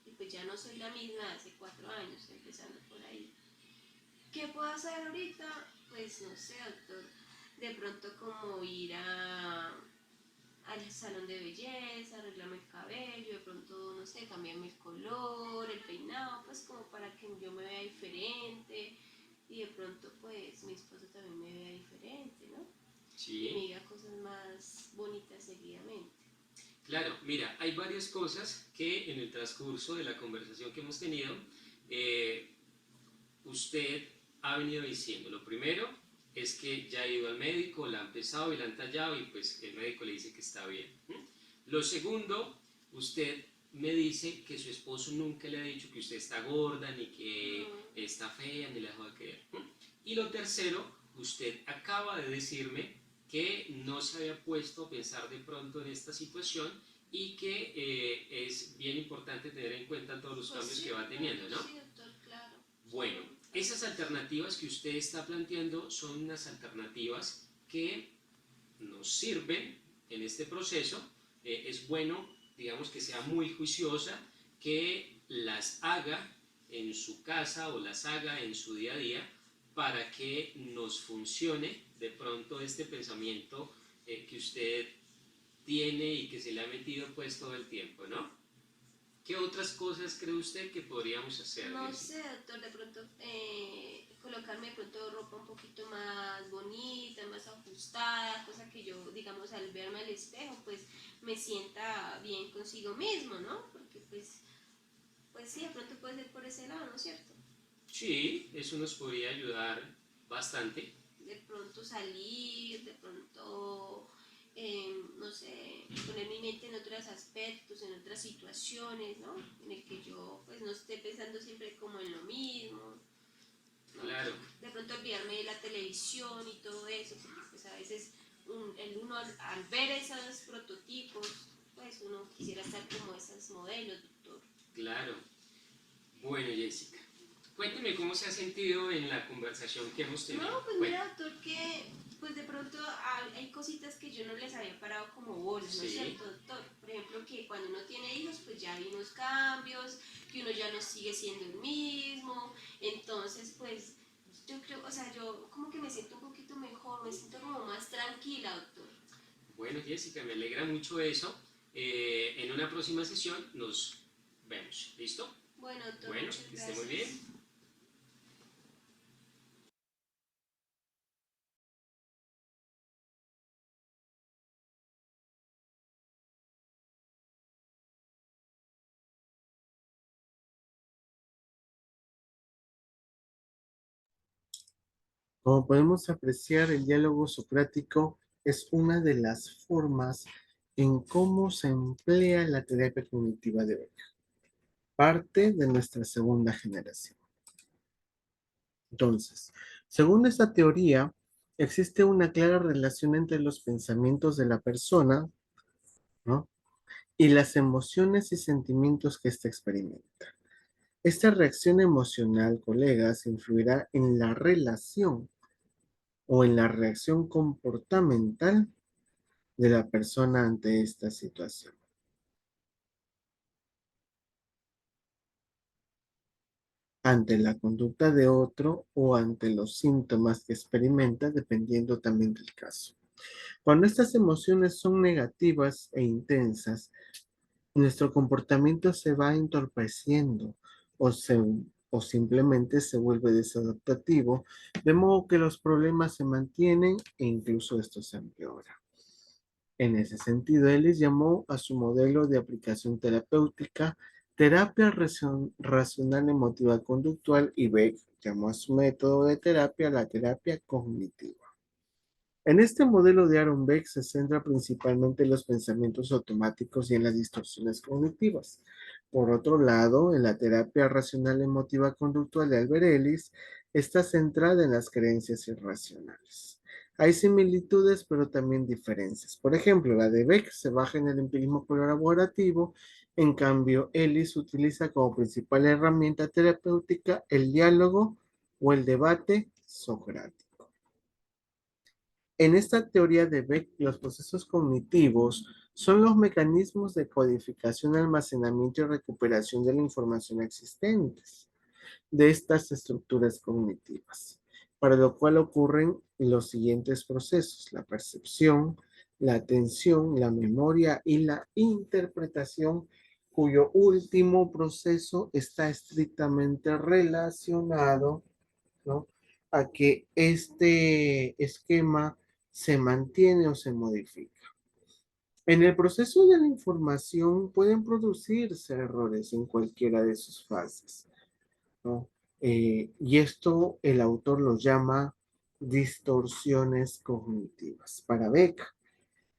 B: y pues ya no soy la misma de hace 4 años, empezando por ahí. ¿Qué puedo hacer ahorita? Pues no sé, doctor. De pronto como ir al salón de belleza, arreglarme el cabello, de pronto, no sé, cambiarme el color, el peinado, pues como para que yo me vea diferente y de pronto pues mi esposo también me vea diferente, ¿no?
C: Sí.
B: Y me diga cosas más bonitas seguidamente.
C: Claro, mira, hay varias cosas que en el transcurso de la conversación que hemos tenido, usted ha venido diciendo. Lo primero es que ya ha ido al médico, la han pesado y la han tallado y pues el médico le dice que está bien. Lo segundo, usted me dice que su esposo nunca le ha dicho que usted está gorda, ni que está fea, ni la dejó de querer. Y lo tercero, usted acaba de decirme que no se había puesto a pensar de pronto en esta situación y que es bien importante tener en cuenta todos los cambios
B: sí,
C: que va teniendo, ¿no?
B: Sí, doctor, claro.
C: Bueno, esas alternativas que usted está planteando son unas alternativas que nos sirven en este proceso. Es bueno, digamos, que sea muy juiciosa, que las haga en su casa o las haga en su día a día para que nos funcione de pronto este pensamiento que usted tiene y que se le ha metido pues todo el tiempo, ¿no? ¿Qué otras cosas cree usted que podríamos hacer?
B: No sé, doctor, de pronto colocarme de pronto ropa un poquito más bonita, más ajustada, cosa que yo, digamos, al verme al espejo, pues me sienta bien consigo mismo, ¿no? Porque pues sí, de pronto puede ser por ese lado, ¿no es cierto?
C: Sí, eso nos podría ayudar bastante.
B: De pronto salir, de pronto, no sé, poner mi mente en otros aspectos, en otras situaciones, ¿no? En el que yo pues no esté pensando siempre como en lo mismo, ¿no?
C: Claro.
B: De pronto olvidarme de la televisión y todo eso, porque pues a veces el uno al ver esos prototipos, pues uno quisiera estar como esos modelos, doctor.
C: Claro. Bueno, Jessica, cuénteme cómo se ha sentido en la conversación que hemos tenido.
B: No, pues mira, doctor, que pues de pronto hay cositas que yo no les había parado como bolas, ¿no es cierto, doctor? Por ejemplo, que cuando uno tiene hijos, pues ya hay unos cambios, que uno ya no sigue siendo el mismo, entonces pues yo creo, o sea, yo como que me siento un poquito mejor, me siento como más tranquila, doctor.
C: Bueno, Jessica, me alegra mucho eso. En una próxima sesión nos vemos. ¿Listo?
B: Bueno, doctor,
C: bueno,
B: muchas
C: que esté
B: gracias.
C: muy bien.
A: Como podemos apreciar, el diálogo socrático es una de las formas en cómo se emplea la terapia cognitiva de Beck, parte de nuestra segunda generación. Entonces, según esta teoría, existe una clara relación entre los pensamientos de la persona, ¿no?, y las emociones y sentimientos que ésta experimenta. Esta reacción emocional, colegas, influirá en la relación o en la reacción comportamental de la persona ante esta situación, ante la conducta de otro o ante los síntomas que experimenta, dependiendo también del caso. Cuando estas emociones son negativas e intensas, nuestro comportamiento se va entorpeciendo o, o simplemente se vuelve desadaptativo, de modo que los problemas se mantienen e incluso esto se empeora. En ese sentido, Ellis llamó a su modelo de aplicación terapéutica terapia racional emotiva conductual y Beck llamó a su método de terapia la terapia cognitiva. En este modelo de Aaron Beck se centra principalmente en los pensamientos automáticos y en las distorsiones cognitivas. Por otro lado, en la terapia racional emotiva conductual de Albert Ellis está centrada en las creencias irracionales. Hay similitudes, pero también diferencias. Por ejemplo, la de Beck se basa en el empirismo colaborativo, en cambio, Ellis utiliza como principal herramienta terapéutica el diálogo o el debate socrático. En esta teoría de Beck, los procesos cognitivos son los mecanismos de codificación, almacenamiento y recuperación de la información existentes de estas estructuras cognitivas, para lo cual ocurren los siguientes procesos: la percepción, la atención, la memoria y la interpretación, cuyo último proceso está estrictamente relacionado, ¿no?, a que este esquema se mantiene o se modifica. En el proceso de la información pueden producirse errores en cualquiera de sus fases, ¿no? Y esto el autor lo llama distorsiones cognitivas. Para Beck,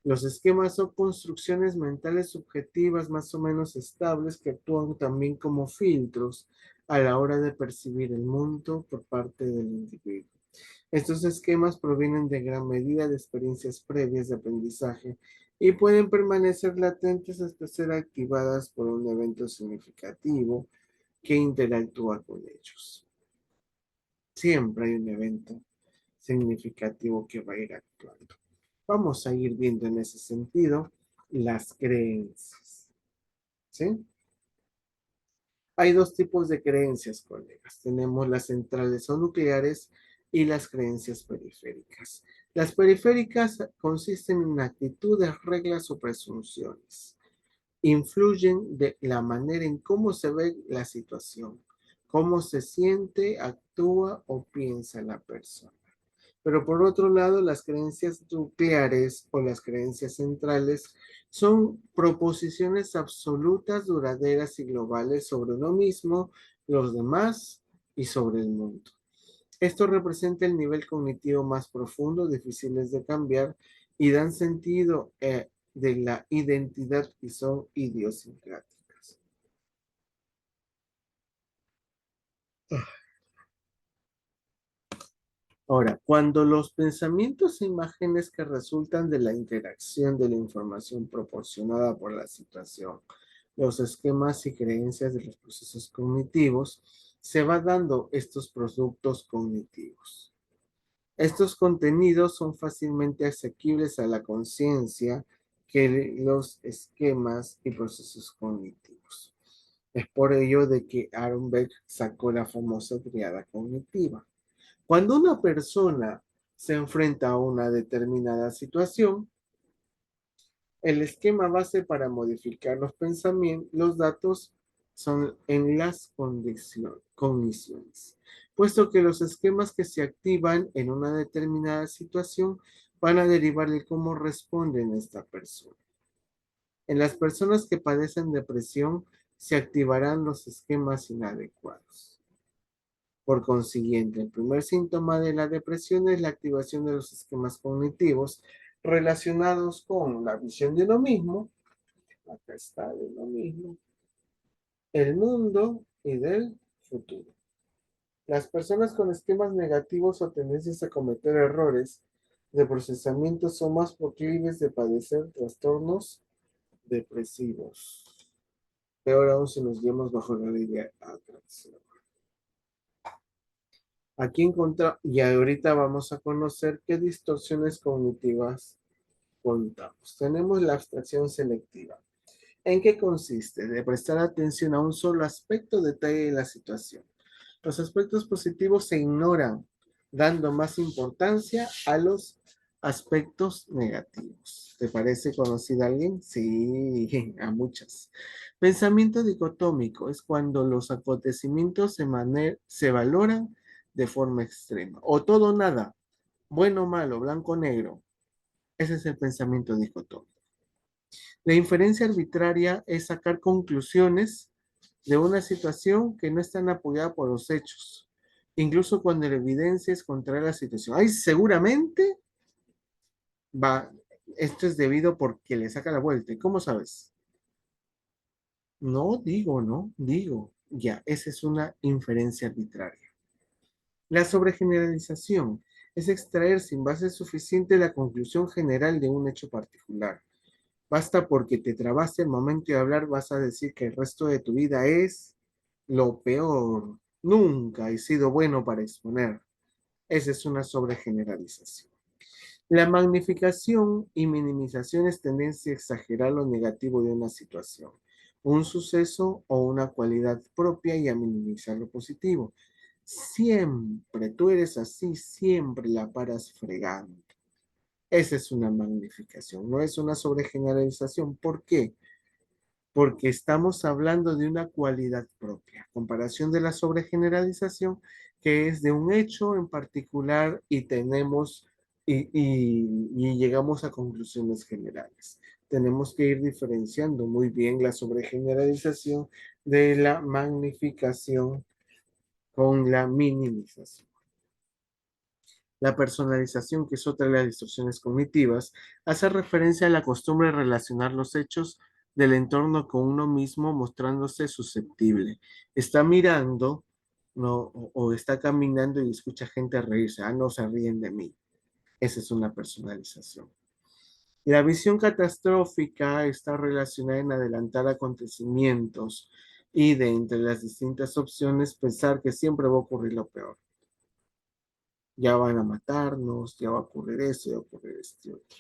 A: los esquemas son construcciones mentales subjetivas más o menos estables que actúan también como filtros a la hora de percibir el mundo por parte del individuo. Estos esquemas provienen de gran medida de experiencias previas de aprendizaje y pueden permanecer latentes hasta ser activadas por un evento significativo que interactúa con ellos. Siempre hay un evento significativo que va a ir actuando. Vamos a ir viendo en ese sentido las creencias. ¿Sí? Hay dos tipos de creencias, colegas. Tenemos las centrales o nucleares y las creencias periféricas. Las periféricas consisten en actitudes, reglas o presunciones. Influyen de la manera en cómo se ve la situación, cómo se siente, actúa o piensa la persona. Pero por otro lado, las creencias nucleares o las creencias centrales son proposiciones absolutas, duraderas y globales sobre uno mismo, los demás y sobre el mundo. Esto representa el nivel cognitivo más profundo, difíciles de cambiar y dan sentido de la identidad y son idiosincráticas. Ahora, cuando los pensamientos e imágenes que resultan de la interacción de la información proporcionada por la situación, los esquemas y creencias de los procesos cognitivos, se va dando estos productos cognitivos. Estos contenidos son fácilmente asequibles a la conciencia que los esquemas y procesos cognitivos. Es por ello de que Aaron Beck sacó la famosa triada cognitiva. Cuando una persona se enfrenta a una determinada situación, el esquema base para modificar los pensamientos, los datos son en las cogniciones, puesto que los esquemas que se activan en una determinada situación van a derivar de cómo responde esta persona. En las personas que padecen depresión se activarán los esquemas inadecuados. Por consiguiente, el primer síntoma de la depresión es la activación de los esquemas cognitivos relacionados con la visión de uno mismo, acá está de uno mismo, el mundo y del futuro. Las personas con esquemas negativos o tendencias a cometer errores de procesamiento son más proclives de padecer trastornos depresivos. Peor aún si nos guiamos bajo la ley de atracción. Aquí encontramos, y ahorita vamos a conocer qué distorsiones cognitivas contamos. Tenemos la abstracción selectiva. ¿En qué consiste? De prestar atención a un solo aspecto, detalle de la situación. Los aspectos positivos se ignoran, dando más importancia a los aspectos negativos. ¿Te parece conocida alguien? Sí, a muchas. Pensamiento dicotómico es cuando los acontecimientos se valoran de forma extrema. O todo o nada, bueno o malo, blanco o negro. Ese es el pensamiento dicotómico. La inferencia arbitraria es sacar conclusiones de una situación que no están apoyadas por los hechos, incluso cuando la evidencia es contra la situación. Ay, seguramente va, esto es debido porque le saca la vuelta. ¿Y cómo sabes? No digo, no, digo. Ya, esa es una inferencia arbitraria. La sobregeneralización es extraer sin base suficiente la conclusión general de un hecho particular. Basta porque te trabaste el momento de hablar, vas a decir que el resto de tu vida es lo peor. Nunca he sido bueno para exponer. Esa es una sobregeneralización. La magnificación y minimización es tendencia a exagerar lo negativo de una situación, un suceso o una cualidad propia y a minimizar lo positivo. Siempre, tú eres así, siempre la paras fregando. Esa es una magnificación, no es una sobregeneralización. ¿Por qué? Porque estamos hablando de una cualidad propia, comparación de la sobregeneralización, que es de un hecho en particular y tenemos y llegamos a conclusiones generales. Tenemos que ir diferenciando muy bien la sobregeneralización de la magnificación con la minimización. La personalización, que es otra de las distorsiones cognitivas, hace referencia a la costumbre de relacionar los hechos del entorno con uno mismo, mostrándose susceptible. Está mirando, ¿no? O está caminando y escucha gente reírse. Ah, no se ríen de mí. Esa es una personalización. La visión catastrófica está relacionada en adelantar acontecimientos y de entre las distintas opciones pensar que siempre va a ocurrir lo peor. Ya van a matarnos, ya va a ocurrir eso, ya va a ocurrir esto otro.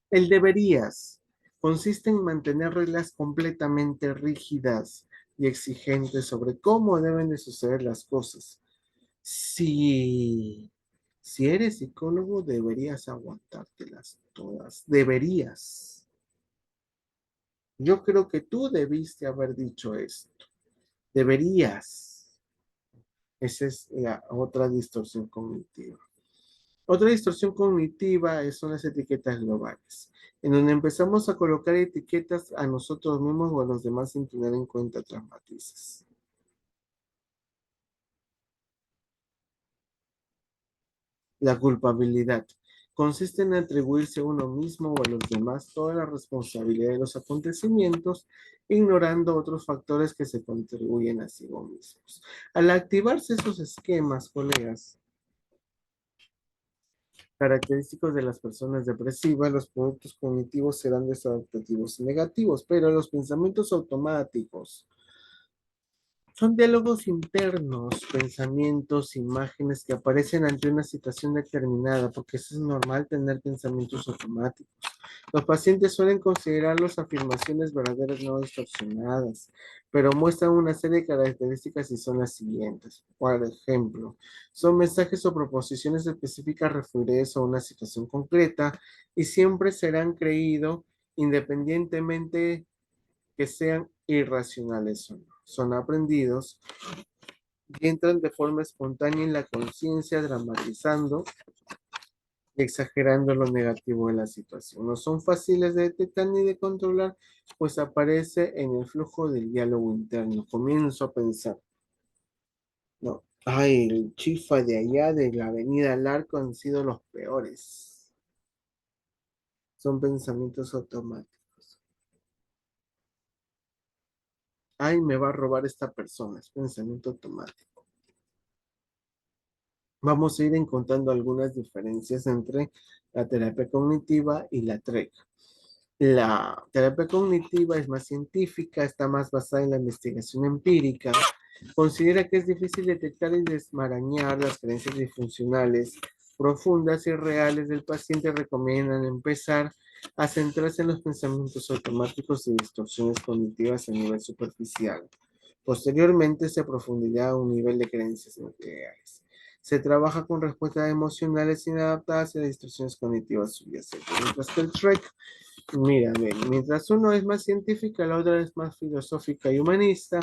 A: El deberías consiste en mantener reglas completamente rígidas y exigentes sobre cómo deben de suceder las cosas. Si, si eres psicólogo, deberías aguantártelas todas. Deberías. Yo creo que tú debiste haber dicho esto. Deberías. Esa es la otra distorsión cognitiva. Otra distorsión cognitiva son las etiquetas globales, en donde empezamos a colocar etiquetas a nosotros mismos o a los demás sin tener en cuenta otras matices. La culpabilidad consiste en atribuirse a uno mismo o a los demás toda la responsabilidad de los acontecimientos, ignorando otros factores que se contribuyen a sí mismos. Al activarse esos esquemas, colegas, característicos de las personas depresivas, los productos cognitivos serán desadaptativos y negativos, pero los pensamientos automáticos son diálogos internos, pensamientos, imágenes que aparecen ante una situación determinada, porque eso es normal tener pensamientos automáticos. Los pacientes suelen considerarlos afirmaciones verdaderas no distorsionadas, pero muestran una serie de características y son las siguientes. Por ejemplo, son mensajes o proposiciones específicas referidas a una situación concreta y siempre serán creídos independientemente que sean irracionales o no. Son aprendidos y entran de forma espontánea en la conciencia, dramatizando y exagerando lo negativo de la situación. No son fáciles de detectar ni de controlar, pues aparece en el flujo del diálogo interno. Comienzo a pensar, no, ay, el chifa de allá de la avenida Larco han sido los peores. Son pensamientos automáticos. Ay, me va a robar esta persona, es pensamiento automático. Vamos a ir encontrando algunas diferencias entre la terapia cognitiva y la TREC. La terapia cognitiva es más científica, está más basada en la investigación empírica, considera que es difícil detectar y desmarañar las creencias disfuncionales profundas y reales del paciente. Recomiendan empezar a centrarse en los pensamientos automáticos y distorsiones cognitivas a nivel superficial. Posteriormente se profundizará a un nivel de creencias nucleares. Se trabaja con respuestas emocionales inadaptadas y distorsiones cognitivas subyacentes. Mientras que el TREC, mira, mientras uno es más científica, la otra es más filosófica y humanista,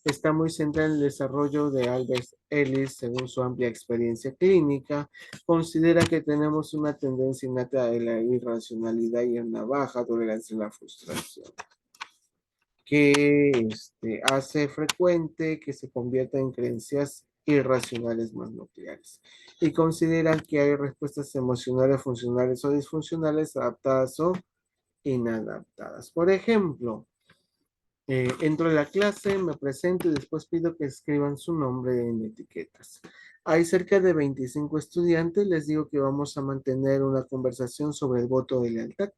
A: está muy centrada en el desarrollo de Albert Ellis, según su amplia experiencia clínica, considera que tenemos una tendencia innata de la irracionalidad y una baja tolerancia a la frustración, que hace frecuente que se convierta en creencias irracionales más nucleares. Y consideran que hay respuestas emocionales funcionales o disfuncionales, adaptadas o inadaptadas. Por ejemplo, entro a la clase, me presento y después pido que escriban su nombre en etiquetas. Hay cerca de 25 estudiantes, les digo que vamos a mantener una conversación sobre el voto de lealtad.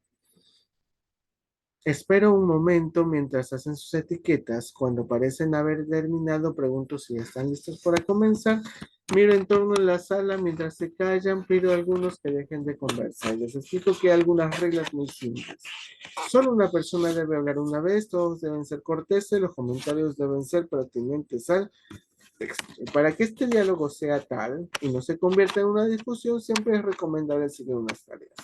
A: Espero un momento mientras hacen sus etiquetas. Cuando parecen haber terminado, pregunto si ya están listos para comenzar. Miro en torno a la sala mientras se callan, pido a algunos que dejen de conversar. Les explico que hay algunas reglas muy simples. Solo una persona debe hablar una vez, todos deben ser corteses, los comentarios deben ser pertinentes al texto. Y para que este diálogo sea tal y no se convierta en una discusión, siempre es recomendable seguir unas tareas.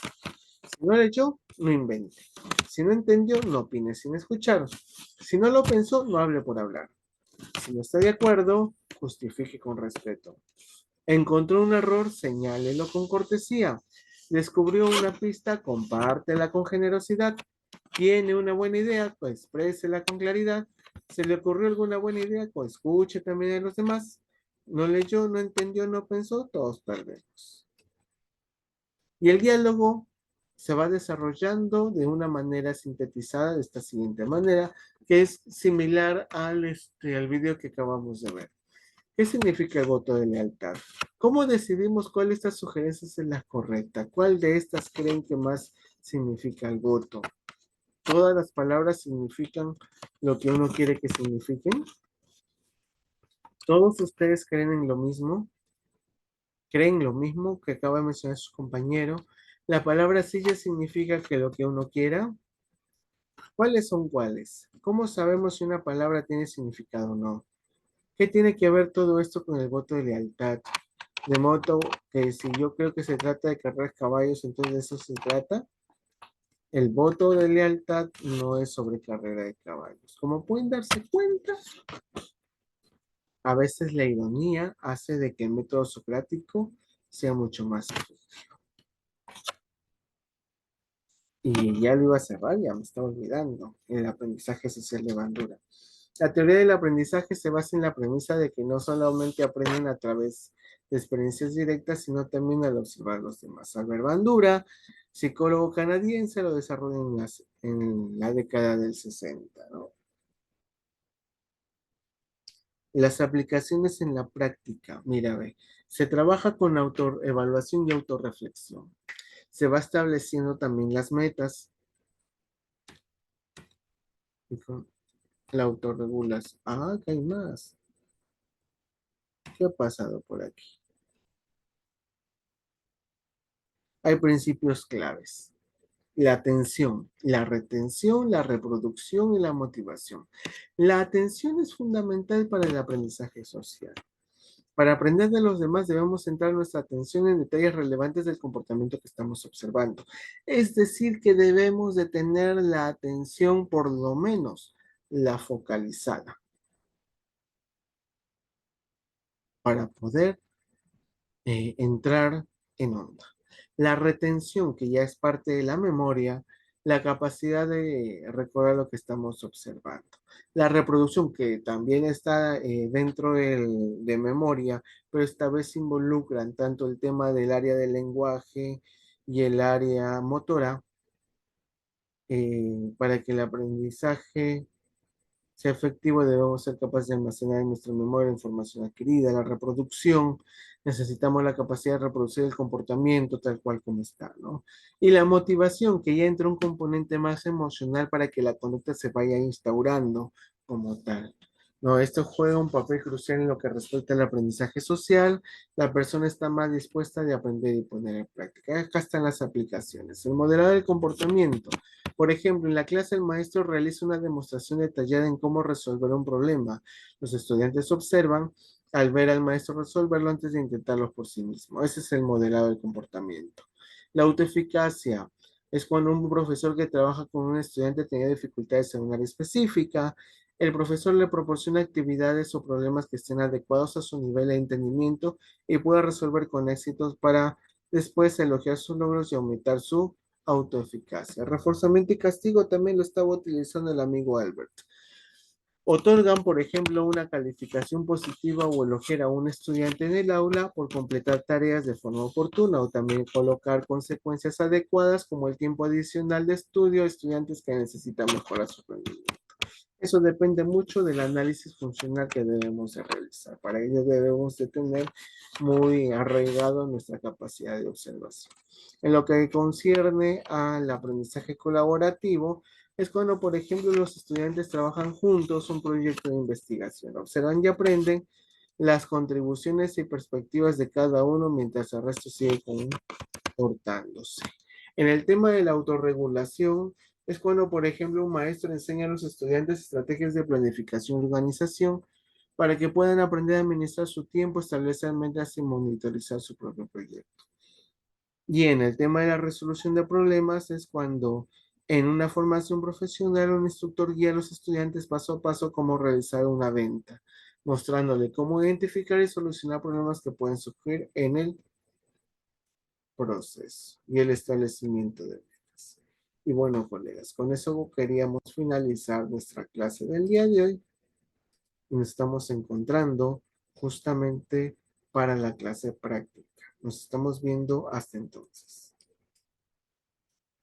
A: Si no leyó, no invente. Si no entendió, no opine sin escuchar. Si no lo pensó, no hable por hablar. Si no está de acuerdo, justifique con respeto. Encontró un error, señálelo con cortesía. Descubrió una pista, compártela con generosidad. Tiene una buena idea, pues exprésela con claridad. ¿Se le ocurrió alguna buena idea? Pues escuche también a los demás. No leyó, no entendió, no pensó, todos perdemos. Y el diálogo se va desarrollando de una manera sintetizada de esta siguiente manera, que es similar al video que acabamos de ver. ¿Qué significa el voto de lealtad? ¿Cómo decidimos cuál de estas sugerencias es la correcta? ¿Cuál de estas creen que más significa el voto. Todas las palabras significan lo que uno quiere que signifiquen. ¿Todos ustedes creen en lo mismo? ¿Creen lo mismo que acaba de mencionar su compañero? La palabra silla significa que lo que uno quiera. ¿Cuáles son cuáles? ¿Cómo sabemos si una palabra tiene significado o no? ¿Qué tiene que ver todo esto con el voto de lealtad? De modo que si yo creo que se trata de carreras caballos, entonces de eso se trata. El voto de lealtad no es sobre carrera de caballos. Como pueden darse cuenta, a veces la ironía hace de que el método socrático sea mucho más efectivo. Y ya lo iba a cerrar, ya me estaba olvidando. El aprendizaje social de Bandura. La teoría del aprendizaje se basa en la premisa de que no solamente aprenden a través de experiencias directas, sino también al observar a los demás. Albert Bandura, psicólogo canadiense, lo desarrolló en la década del 60, ¿no? Las aplicaciones en la práctica, mira, ve, se trabaja con autoevaluación y autorreflexión. Se va estableciendo también las metas y con la autorregulación. Ah, que hay más. ¿Qué ha pasado por aquí? Hay principios claves. La atención, la retención, la reproducción y la motivación. La atención es fundamental para el aprendizaje social. Para aprender de los demás debemos centrar nuestra atención en detalles relevantes del comportamiento que estamos observando. Es decir, que debemos de tener la atención por lo menos la focalizada para poder entrar en onda. La retención, que ya es parte de la memoria, la capacidad de recordar lo que estamos observando. La reproducción, que también está dentro de memoria, pero esta vez involucran tanto el tema del área del lenguaje y el área motora, para que el aprendizaje sea efectivo, debemos ser capaces de almacenar en nuestra memoria la información adquirida. La reproducción, necesitamos la capacidad de reproducir el comportamiento tal cual como está, ¿no? Y la motivación, que ya entra un componente más emocional para que la conducta se vaya instaurando como tal. No, esto juega un papel crucial en lo que respecta al aprendizaje social. La persona está más dispuesta de aprender y poner en práctica. Acá están las aplicaciones. El modelado del comportamiento. Por ejemplo, en la clase el maestro realiza una demostración detallada en cómo resolver un problema. Los estudiantes observan al ver al maestro resolverlo antes de intentarlo por sí mismo. Ese es el modelado del comportamiento. La autoeficacia es cuando un profesor que trabaja con un estudiante tenía dificultades en un área específica. El profesor le proporciona actividades o problemas que estén adecuados a su nivel de entendimiento y pueda resolver con éxitos para después elogiar sus logros y aumentar su autoeficacia. Reforzamiento y castigo también lo estaba utilizando el amigo Albert. Otorgan, por ejemplo, una calificación positiva o elogiar a un estudiante en el aula por completar tareas de forma oportuna o también colocar consecuencias adecuadas como el tiempo adicional de estudio a estudiantes que necesitan mejorar su rendimiento. Eso depende mucho del análisis funcional que debemos de realizar. Para ello debemos de tener muy arraigado nuestra capacidad de observación. En lo que concierne al aprendizaje colaborativo, es cuando, por ejemplo, los estudiantes trabajan juntos un proyecto de investigación, observan y aprenden las contribuciones y perspectivas de cada uno mientras el resto sigue comportándose. En el tema de la autorregulación, es cuando, por ejemplo, un maestro enseña a los estudiantes estrategias de planificación y organización para que puedan aprender a administrar su tiempo, establecer metas y monitorizar su propio proyecto. Y en el tema de la resolución de problemas es cuando en una formación profesional un instructor guía a los estudiantes paso a paso cómo realizar una venta, mostrándole cómo identificar y solucionar problemas que pueden surgir en el proceso y el establecimiento de metas. Y bueno, colegas, con eso queríamos finalizar nuestra clase del día de hoy y nos estamos encontrando justamente para la clase práctica. Nos estamos viendo hasta entonces.